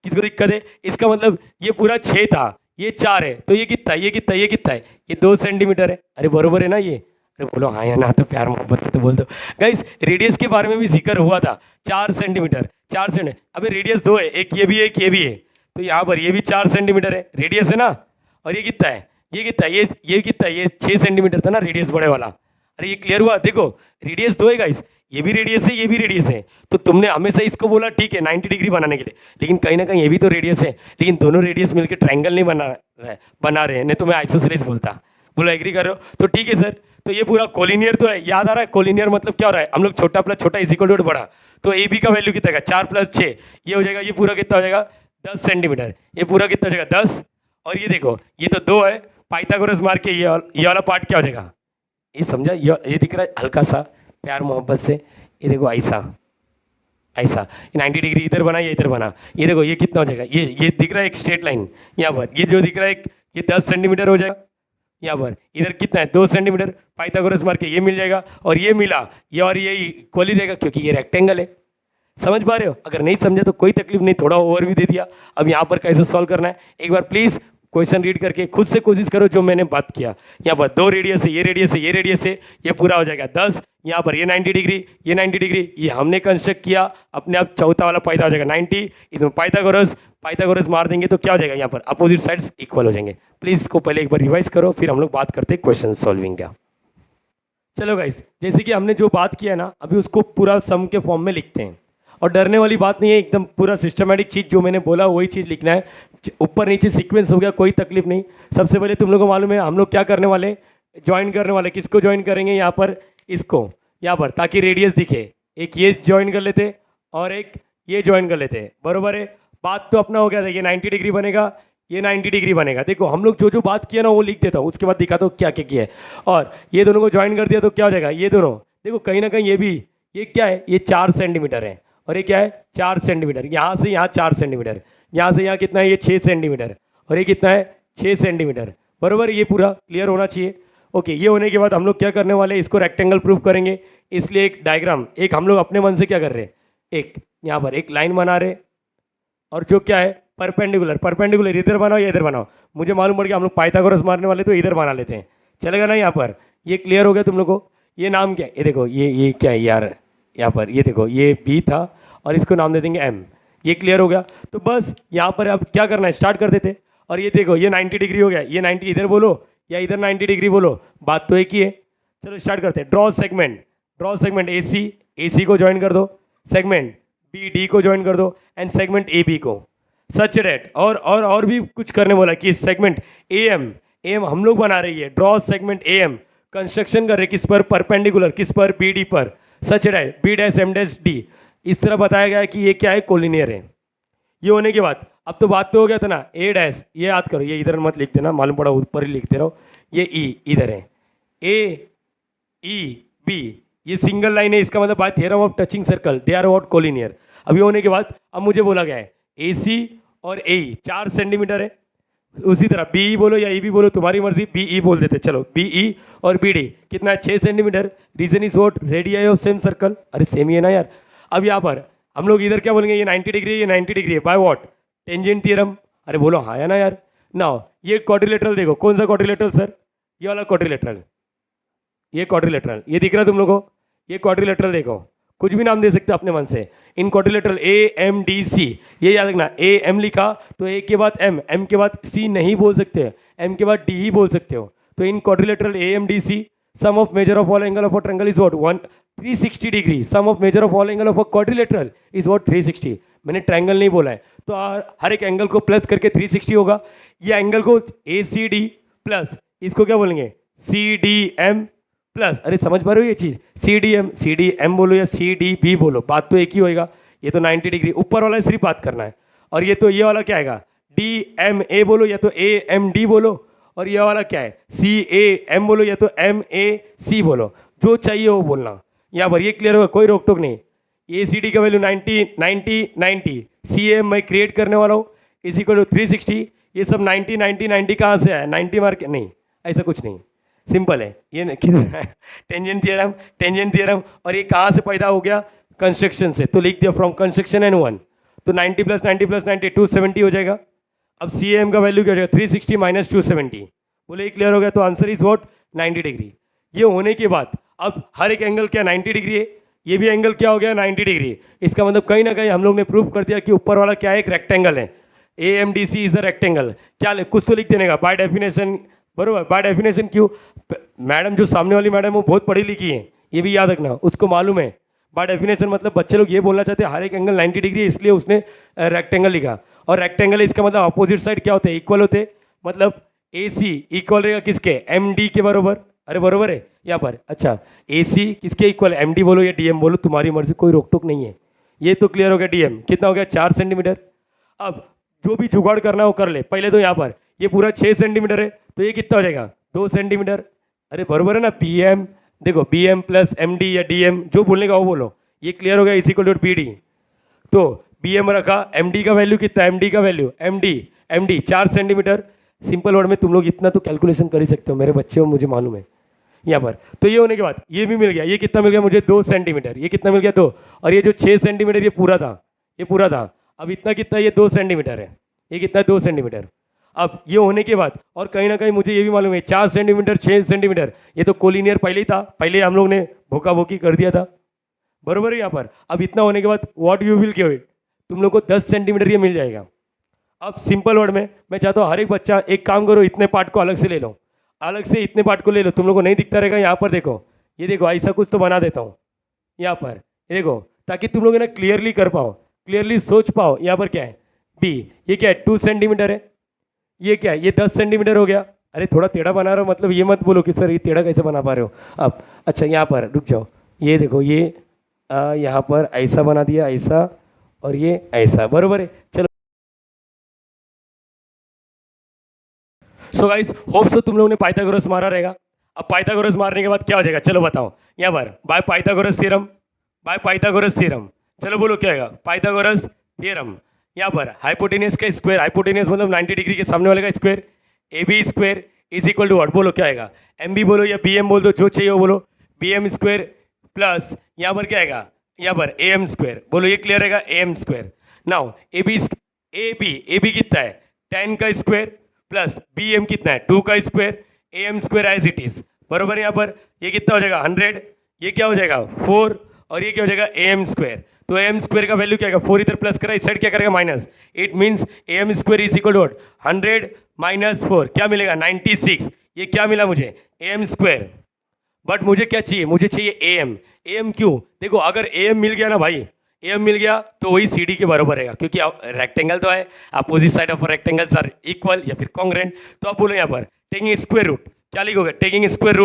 किसको दिक्कत है, इसका मतलब ये पूरा 6 था, ये 4 है, तो ये कितना है, ये कितना है, ये कितना है, ये 2 सेंटीमीटर है। अरे बरोबर है ना ये, अरे बोलो हाँ या ना, तो प्यार मोहब्बत से तो बोल दो। गाइस रेडियस के बारे में भी जिक्र हुआ था, 4 सेंटीमीटर, 4 सेंटीमीटर। अबे रेडियस 2 है, एक ये भी है, एक ये भी है, तो यहाँ पर ये भी 4 सेंटीमीटर है, रेडियस है ना। और ये कितना है, ये कितना है, ये कितना है, ये 6 सेंटीमीटर था ना रेडियस बड़े वाला। अरे ये क्लियर हुआ, देखो रेडियस 2 है गाइस, ये भी रेडियस है, ये भी रेडियस है। तो तुमने हमेशा इसको बोला ठीक है 90 डिग्री बनाने के लिए, लेकिन कहीं ना कहीं ये भी तो रेडियस है, लेकिन दोनों रेडियस मिलकर ट्रायंगल नहीं बना रहे हैं, नहीं तो मैं आइसोसेलेस बोलता। बोलो एग्री कर रहे हो, तो ठीक है सर। तो ये पूरा कोलिनियर तो है, याद आ रहा है कोलिनियर मतलब क्या हो रहा है, हम लोग छोटा प्लस छोटा इज इक्वल टू बड़ा, तो ए बी का वैल्यू कितना है, 4 + 6, ये हो जाएगा, ये पूरा कितना हो जाएगा, 10 सेंटीमीटर। ये पूरा कितना हो जाएगा, 10। और ये देखो ये तो 2 है, पाइथागोरस मार के ये वाला पार्ट क्या हो जाएगा, ये समझा, ये दिख रहा है हल्का सा प्यार मोहब्बत से, ये देखो ऐसा ऐसा, ये 90 डिग्री इधर बना, ये इधर बना, ये देखो ये कितना हो जाएगा, ये दिख रहा है एक स्ट्रेट लाइन यहाँ पर, ये जो दिख रहा है ये 10 सेंटीमीटर हो जाएगा। यहाँ पर इधर कितना है, 2 सेंटीमीटर, पाइथागोरस मार के ये मिल जाएगा, और ये मिला, ये और ये इक्वल ही रहेगा क्योंकि ये रेक्टेंगल है। समझ पा रहे हो, अगर नहीं समझे तो कोई तकलीफ नहीं, थोड़ा ओवरव्यू दे दिया। अब यहाँ पर कैसे सॉल्व करना है, एक बार प्लीज़ क्वेश्चन रीड करके खुद से कोशिश करो जो मैंने बात किया। यहाँ पर 2 रेडियस है, ये रेडियस है, ये रेडियस है, ये पूरा हो जाएगा 10। यहाँ पर ये 90 डिग्री, ये 90 डिग्री, ये हमने कंस्ट्रक्ट किया, अपने आप चौथा वाला पैदा हो जाएगा 90। इसमें पाइथागोरस मार देंगे तो क्या हो जाएगा, यहाँ पर अपोजिट साइड्स इक्वल हो जाएंगे। प्लीज़ इसको पहले एक बार रिवाइज करो, फिर हम लोग बात करते हैं क्वेश्चन सॉल्विंग का। चलो गाइस, जैसे कि हमने जो बात किया ना, अभी उसको पूरा सम के फॉर्म में लिखते हैं, और डरने वाली बात नहीं है, एकदम पूरा सिस्टमेटिक चीज़ जो मैंने बोला वही चीज़ लिखना है। ऊपर नीचे सीक्वेंस हो गया, कोई तकलीफ नहीं। सबसे पहले तुम लोगों को मालूम है हम लोग क्या करने वाले, ज्वाइन करने वाले। किसको ज्वाइन करेंगे, यहाँ पर इसको, यहाँ पर, ताकि रेडियस दिखे। एक ये ज्वाइन कर लेते और एक ये ज्वाइन कर लेते, बरोबर है। बात तो अपना हो गया था, ये 90 डिग्री बनेगा, ये 90 डिग्री बनेगा। देखो हम लोग जो जो बात किया ना वो लिख देता हूँ, उसके बाद दिखाता हूँ क्या क्या किया है। और ये दोनों को ज्वाइन कर दिया तो क्या हो जाएगा, ये दोनों देखो कहीं ना कहीं ये भी, ये क्या है, ये 4 सेंटीमीटर है, और ये क्या है 4 सेंटीमीटर। यहाँ से यहाँ 4 सेंटीमीटर, यहाँ से यहाँ कितना है, ये 6 सेंटीमीटर, और ये कितना है 6 सेंटीमीटर, बराबर। ये पूरा क्लियर होना चाहिए। ओके, ये होने के बाद हम लोग क्या करने वाले हैं, इसको रेक्टेंगल प्रूफ करेंगे। इसलिए एक डायग्राम, एक हम लोग अपने मन से क्या कर रहे हैं, एक यहाँ पर एक लाइन बना रहे, और जो क्या है परपेंडिकुलर इधर बनाओ या इधर बनाओ, मुझे मालूम पड़ गया हम लोग पाइथागोरस मारने वाले तो इधर बना लेते हैं, चलेगा ना। यहाँ पर ये क्लियर हो गया तुम लोग को। ये नाम क्या है, ये देखो ये क्या है यार, यहाँ पर ये देखो ये बी था और इसको नाम दे देंगे एम। ये क्लियर हो गया, तो बस यहाँ पर अब क्या करना है, स्टार्ट कर देते। और ये देखो ये 90 डिग्री हो गया, ये 90 इधर बोलो या इधर 90 डिग्री बोलो, बात तो एक ही है। चलो स्टार्ट करते हैं। ड्रॉ सेगमेंट ए सी को ज्वाइन कर दो, सेगमेंट बी डी को ज्वाइन कर दो, एंड सेगमेंट ए बी को, सच डेट। और भी कुछ करने बोला कि सेगमेंट ए एम हम लोग बना रही है। Draw segment A M, construction कर रहे किस पर, परपेंडिकुलर, किस पर, बी डी पर, such that B dash M dash D. इस तरह बताया गया है कि ये क्या है, कोलिनियर है। ये होने के बाद अब तो बात तो हो गया था ना, ए डैश, ये याद करो, ये इधर मत लिख देना, मालूम पड़ा ऊपर ही लिखते रहो। ये ई इधर है, ए ई बी, ये सिंगल लाइन है, इसका मतलब by theorem of touching circle they are what, collinear. अभी होने के बाद अब मुझे बोला गया है ए सी और ए 4 सेंटीमीटर है। उसी तरह बी ई बोलो या ई बी बोलो, तुम्हारी मर्जी, बी ई बोल देते। चलो बी ई और बी डी कितना है, 6 centimetre. Reason is what, radii of same circle. अरे सेम ही है ना यार। अब यहाँ पर हम लोग इधर क्या बोलेंगे, ये 90 डिग्री है, ये 90 डिग्री है, बाय व्हाट, टेंजेंट थ्योरम। अरे बोलो हाँ या ना यार। नाउ ये क्वाड्रिलेटरल देखो, कौन सा क्वाड्रिलेटरल सर, ये वाला क्वाड्रिलेटरल, ये क्वाड्रिलेटरल, ये दिख रहा है तुम लोगों को, ये क्वाड्रिलेटरल देखो, कुछ भी नाम दे सकते हो अपने मन से। In quadrilateral A M D C, ये याद रखना, ए एम लिखा तो ए के बाद एम, एम के बाद सी नहीं बोल सकते, एम के बाद डी ही बोल सकते हो। तो in quadrilateral A M D C, sum of measure of all angle of a triangle is what 360 degree, sum of measure of all angle of a quadrilateral is what 360। मैंने triangle नहीं बोला है, तो हर एक एंगल को plus करके 360 होगा। ये एंगल को ए सी डी प्लस, इसको क्या बोलेंगे, सी डी एम प्लस, अरे समझ पा रहे हो ये चीज़, सी डी एम बोलो या सी डी बी बोलो, बात तो एक ही होएगा। ये तो 90 डिग्री ऊपर वाला सिर्फ बात करना है, और ये तो ये वाला क्या आएगा, डी एम ए बोलो या तो ए एम डी बोलो, और ये वाला क्या है, सी ए एम बोलो या तो एम ए सी बोलो, जो चाहिए वो बोलना। यहाँ पर ये क्लियर होगा, कोई रोक टोक नहीं। ए सी डी का वैल्यू 90 90 90, सी एम मैं क्रिएट करने वाला हूँ, इज इक्वल टू 360। ये सब 90 90 90 कहाँ से आया, 90 मार्क नहीं, ऐसा कुछ नहीं, सिंपल है ये टेंजेंट थ्योरम, टेंजेंट थ्योरम। और ये कहाँ से पैदा हो गया, कंस्ट्रक्शन से, तो लिख दिया फ्रॉम कंस्ट्रक्शन एंड 1, तो 90 प्लस 90 प्लस 90 270 हो जाएगा। अब सी एम का वैल्यू क्या हो जाएगा, 360 माइनस 270, बोले ये क्लियर हो गया, तो आंसर इज व्हाट 90 डिग्री। ये होने के बाद अब हर एक एंगल क्या 90 डिग्री है, ये भी एंगल क्या हो गया 90 डिग्री। इसका मतलब कहीं ना कहीं हम लोग ने प्रूव कर दिया कि ऊपर वाला क्या है, एक रेक्टेंगल है, A M D C is a rectangle. क्या कुछ तो लिख देने का बाय डेफिनेशन, बरोबर, बाय डेफिनेशन। क्यों, मैडम जो सामने वाली मैडम वो बहुत पढ़ी लिखी है, ये भी याद रखना, उसको मालूम है बाय डेफिनेशन मतलब बच्चे लोग ये बोलना चाहते हैं हर एक एंगल 90 डिग्री है, इसलिए उसने रेक्टेंगल लिखा। और रेक्टेंगल इसका मतलब अपोजिट साइड क्या होते हैं, इक्वल होते हैं, मतलब ए सी इक्वल रहेगा किसके, एम डी के बरोबर। अरे बरोबर है यहाँ पर, अच्छा ए सी किसके इक्वल, एम डी बोलो या डी एम बोलो, तुम्हारी मर्जी, कोई रोक टोक नहीं है। ये तो क्लियर हो गया, डी एम कितना हो गया 4 सेंटीमीटर। अब जो भी जुगाड़ करना है वो कर ले। पहले तो यहाँ पर ये पूरा 6 सेंटीमीटर है, तो ये कितना हो जाएगा 2 सेंटीमीटर। अरे बरोबर है ना, बी एम, देखो B M plus M D या डी एम जो बोलने का वो बोलो। ये क्लियर हो गया, is equal to B D. तो बी एम रखा, एम डी का वैल्यू कितना, एम डी का value M D 4 centimetre. Simple word में तुम लोग इतना तो कैलकुलेशन कर ही सकते हो मेरे बच्चे हो, मुझे मालूम है यहाँ पर। तो ये होने के बाद ये भी मिल गया, ये कितना मिल गया मुझे 2 सेंटीमीटर, ये कितना मिल गया 2, और ये जो 6 सेंटीमीटर ये पूरा था, ये पूरा था। अब इतना कितना, ये 2 सेंटीमीटर है, ये कितना है 2 सेंटीमीटर। अब ये होने के बाद और कहीं ना कहीं मुझे ये भी मालूम है 4 सेंटीमीटर 6 सेंटीमीटर, ये तो कोलिनियर पहले ही था, पहले हम लोग ने भोका भोकी कर दिया था, बरोबर है यहाँ पर। अब इतना होने के बाद what you will give it, तुम लोग को 10 सेंटीमीटर ये मिल जाएगा। अब सिंपल वर्ड में मैं चाहता हूँ हर एक बच्चा एक काम करो, इतने पार्ट को अलग से ले लो, अलग से इतने पार्ट को ले लो, तुम लोग को नहीं दिखता रहेगा। यहाँ पर देखो, ये देखो ऐसा कुछ तो बना देता हूँ यहाँ पर, ये देखो, ताकि तुम लोग ना क्लियरली कर पाओ, क्लियरली सोच पाओ। यहाँ पर क्या है बी, ये क्या है 2 सेंटीमीटर है, ये क्या है ये 10 सेंटीमीटर हो गया। अरे थोड़ा टेढ़ा बना रहा हो, मतलब ये मत बोलो कि सर ये टेढ़ा कैसे बना पा रहे हो। अब अच्छा यहाँ पर रुक जाओ, ये देखो ये यहाँ पर ऐसा बना दिया, ऐसा, और ये ऐसा, बरोबर है। चलो सो गाइस होप सो तुम लोगों ने पाइथागोरस मारा रहेगा। अब पाइथागोरस मारने के बाद क्या हो जाएगा, चलो बताओ। यहाँ पर by Pythagoras theorem, by Pythagoras theorem, चलो बोलो क्या आएगा, पाइथागोरस थ्योरम। यहाँ पर हाइपोटेनस का स्क्वायर, हाइपोटेनस मतलब 90 डिग्री के सामने वाले का square, A B square is equal to what, बोलो क्या आएगा, एम बी बोलो या बी एम बोल दो, जो चाहिए वो बोलो, बी एम स्क्वायर प्लस यहाँ पर क्या आएगा, यहाँ पर ए एम स्क्वायर, बोलो ये क्लियर रहेगा, A M square. Now A B कितना है 10 का स्क्वायर प्लस बी एम कितना है 2 का square, A M square as it is, बरोबर। यहाँ पर ये कितना हो जाएगा 100, ये क्या हो जाएगा 4, और ये क्या हो जाएगा ए एम स्क्वायर। तो ए एम स्क्वायर का वैल्यू क्या आएगा, 4 इधर प्लस करा, इस साइड क्या करेगा minus, it means A M square is equal to 100 minus 4 क्या मिलेगा 96। ये क्या मिला मुझे ए एम स्क्वायर, बट मुझे क्या चाहिए, मुझे चाहिए ए एम। ए एम क्यों, देखो अगर ए एम मिल गया ना भाई, ए एम मिल गया तो वही सी डी के बराबर रहेगा, क्योंकि रेक्टेंगल तो है, opposite side of rectangles are equal या फिर कॉन्ग्रेंट। तो आप बोलो यहाँ पर टेकिंग स्क्वायर रूट, क्या लिखोगे, taking square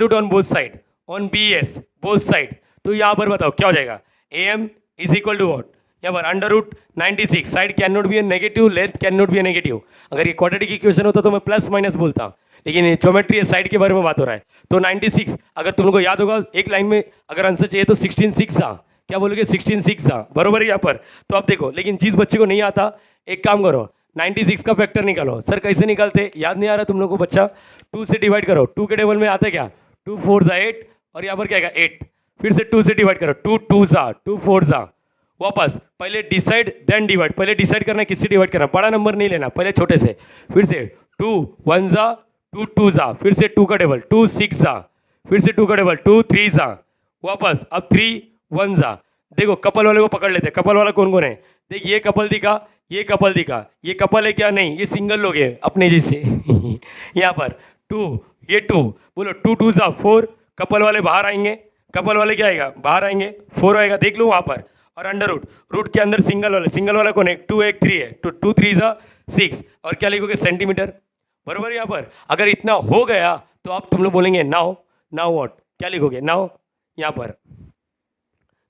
root on both side, on B S both side. तो यहाँ पर बताओ क्या हो जाएगा, A M is equal to what, यहाँ पर under root 96, side cannot be a negative, length cannot be a negative. अगर ये क्वाड्रेटिक इक्वेशन होता तो मैं प्लस माइनस बोलता, लेकिन ये ज्योमेट्री है, साइड के बारे में बात हो रहा है। तो 96 अगर तुम लोग को याद होगा, एक लाइन में अगर आंसर चाहिए तो 16 था, क्या बोलोगे 16 था, बरोबर है यहाँ पर। तो आप देखो, लेकिन जिस बच्चे को नहीं आता एक काम करो, 96 का फैक्टर निकालो। सर कैसे निकालते, याद नहीं आ रहा तुम लोग को बच्चा, 2 से डिवाइड करो, 2 के टेबल में आता है क्या 2 4 8, और यहाँ पर क्या आएगा 8, फिर से 2 से डिवाइड करो, 2 2 जा, 2 4 जा, वापस पहले डिसाइड देन डिवाइड, पहले डिसाइड करना किससे डिवाइड करना, बड़ा नंबर नहीं लेना, पहले छोटे से, फिर से 2 1 जा, 2 2 जा, फिर से 2 का डबल 2 6 जा, फिर से 2 का डबल 2 3 जा, वापस अब 3 1 जा। देखो कपल वाले को पकड़ लेते हैं, कपल वाला कौन कौन है, देख ये कपल दिखा, ये कपल दिखा, ये कपल है क्या, नहीं ये सिंगल लोग हैं अपने जैसे यहाँ पर 2, ये 2, बोलो 2 2 जा 4, कपल वाले बाहर आएंगे, कपल वाले क्या आएगा, बाहर आएंगे, 4 आएगा, देख लो वहाँ पर, और अंडर रूट, रूट के अंदर सिंगल वाला कौन है, 2 1 3 है, तो 2 3 जा 6, और क्या लिखोगे सेंटीमीटर, बरोबर। यहाँ पर अगर इतना हो गया तो आप तुम लोग बोलेंगे नाउ, नाउ व्हाट, क्या लिखोगे नाउ, यहाँ पर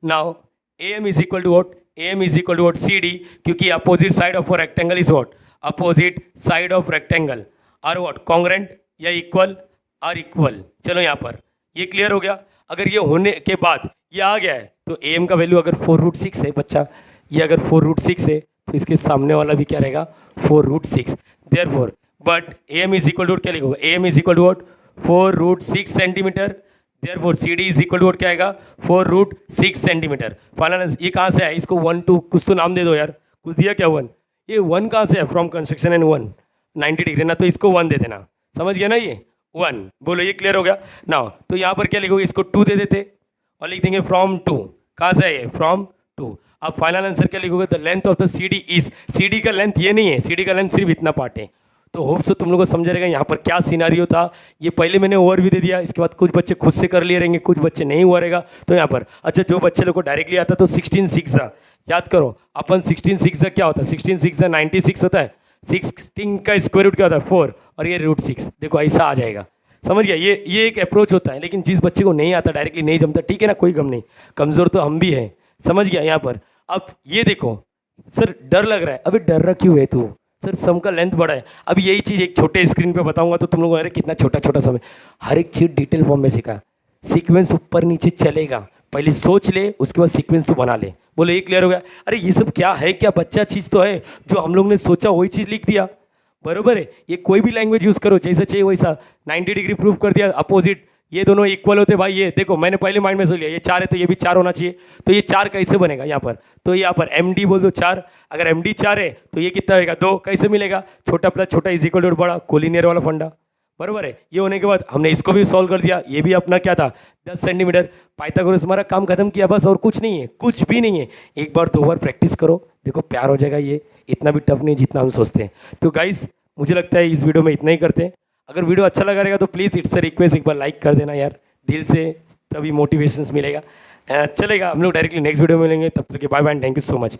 now AM is equal to what, AM is equal to what CD, क्योंकि opposite side of rectangle is what, opposite side of rectangle are what, congruent या इक्वल, आर इक्वल। चलो यहाँ पर ये क्लियर हो गया। अगर ये होने के बाद ये आ गया है तो AM का वैल्यू अगर 4√6 है बच्चा, ये अगर 4√6 है तो इसके सामने वाला भी क्या रहेगा 4√6, therefore but AM is equal to क्या लिखोगे, AM is equal to what 4√6 centimetre, therefore CD is equal to what क्या आएगा 4√6 सेंटीमीटर। फाइनल आंसर ये कहाँ से आया, इसको 1 2 कुछ तो नाम दे दो यार, कुछ दिया क्या 1, ये 1 कहाँ से है, फ्रॉम कंस्ट्रक्शन एंड 1 90 डिग्री ना, तो इसको 1 दे देना, समझ गया ना, ये 1, बोलो ये क्लियर हो गया ना। तो यहाँ पर क्या लिखोगे, इसको 2 दे देते और लिख देंगे फ्रॉम 2, कहाँ से है ये फ्रॉम 2। अब फाइनल आंसर क्या लिखोगे, the length of the CD is, CD का लेंथ ये नहीं है, CD का लेंथ सिर्फ इतना पार्ट है। तो होप सो तुम लोगों को समझ रहेगा यहाँ पर क्या सिनारियो था, ये पहले मैंने ओवरव्यू दे दिया, इसके बाद कुछ बच्चे खुद से कर लिए रहेंगे, कुछ बच्चे नहीं हुआ रहेगा। तो यहाँ पर अच्छा जो बच्चे लोग को डायरेक्टली आता तो 16 6 याद करो अपन, 16 6 क्या होता है, 16 6 96 होता है, 16 का स्क्वायर रूट क्या होता है 4, और ये √6, देखो ऐसा आ जाएगा, समझ गया। ये एक अप्रोच होता है, लेकिन जिस बच्चे को नहीं आता डायरेक्टली नहीं जमता, ठीक है ना, कोई गम नहीं, कमज़ोर तो हम भी हैं, समझ गया। यहाँ पर अब ये देखो सर डर लग रहा है, अभी डर रहा क्यों है तू, सर सम का लेंथ बड़ा है। अब यही चीज़ एक छोटे स्क्रीन पे बताऊंगा तो तुम लोगों को अरे कितना छोटा छोटा समय, हर एक चीज़ डिटेल फॉर्म में सीखा, सीक्वेंस ऊपर नीचे चलेगा, पहले सोच ले उसके बाद सीक्वेंस तो बना ले, बोले ये क्लियर हो गया। अरे ये सब क्या है, क्या बच्चा चीज़ तो है, जो हम लोग ने सोचा वही चीज़ लिख दिया, बरोबर है। ये कोई भी लैंग्वेज यूज़ करो जैसा चाहिए वैसा, 90 डिग्री प्रूव कर दिया, अपोजिट ये दोनों इक्वल होते भाई। ये देखो मैंने पहले माइंड में सोच लिया ये 4 है तो ये भी 4 होना चाहिए, तो ये 4 कैसे बनेगा यहाँ पर, तो यहाँ पर MD बोल दो 4, अगर MD 4 है तो ये कितना होगा 2, कैसे मिलेगा, छोटा प्लस छोटा इज इक्वल टू बड़ा, कोलिनियर वाला फंडा, बरोबर है। ये होने के बाद हमने इसको भी सॉल्व कर दिया, ये भी अपना क्या था 10 सेंटीमीटर, पाइथागोरस हमारा काम खत्म किया बस, और कुछ नहीं है, कुछ भी नहीं है। एक बार 2 बार प्रैक्टिस करो, देखो प्यार हो जाएगा, ये इतना भी टफ नहीं जितना हम सोचते हैं। तो गाइस मुझे लगता है इस वीडियो में इतना ही करते हैं। अगर वीडियो अच्छा लगा रहेगा तो प्लीज़ इट्स अ रिक्वेस्ट, एक बार लाइक कर देना यार दिल से, तभी मोटिवेशंस मिलेगा। चलेगा, हम लोग डायरेक्टली नेक्स्ट वीडियो में मिलेंगे, तब तक के bye bye and thank you so much.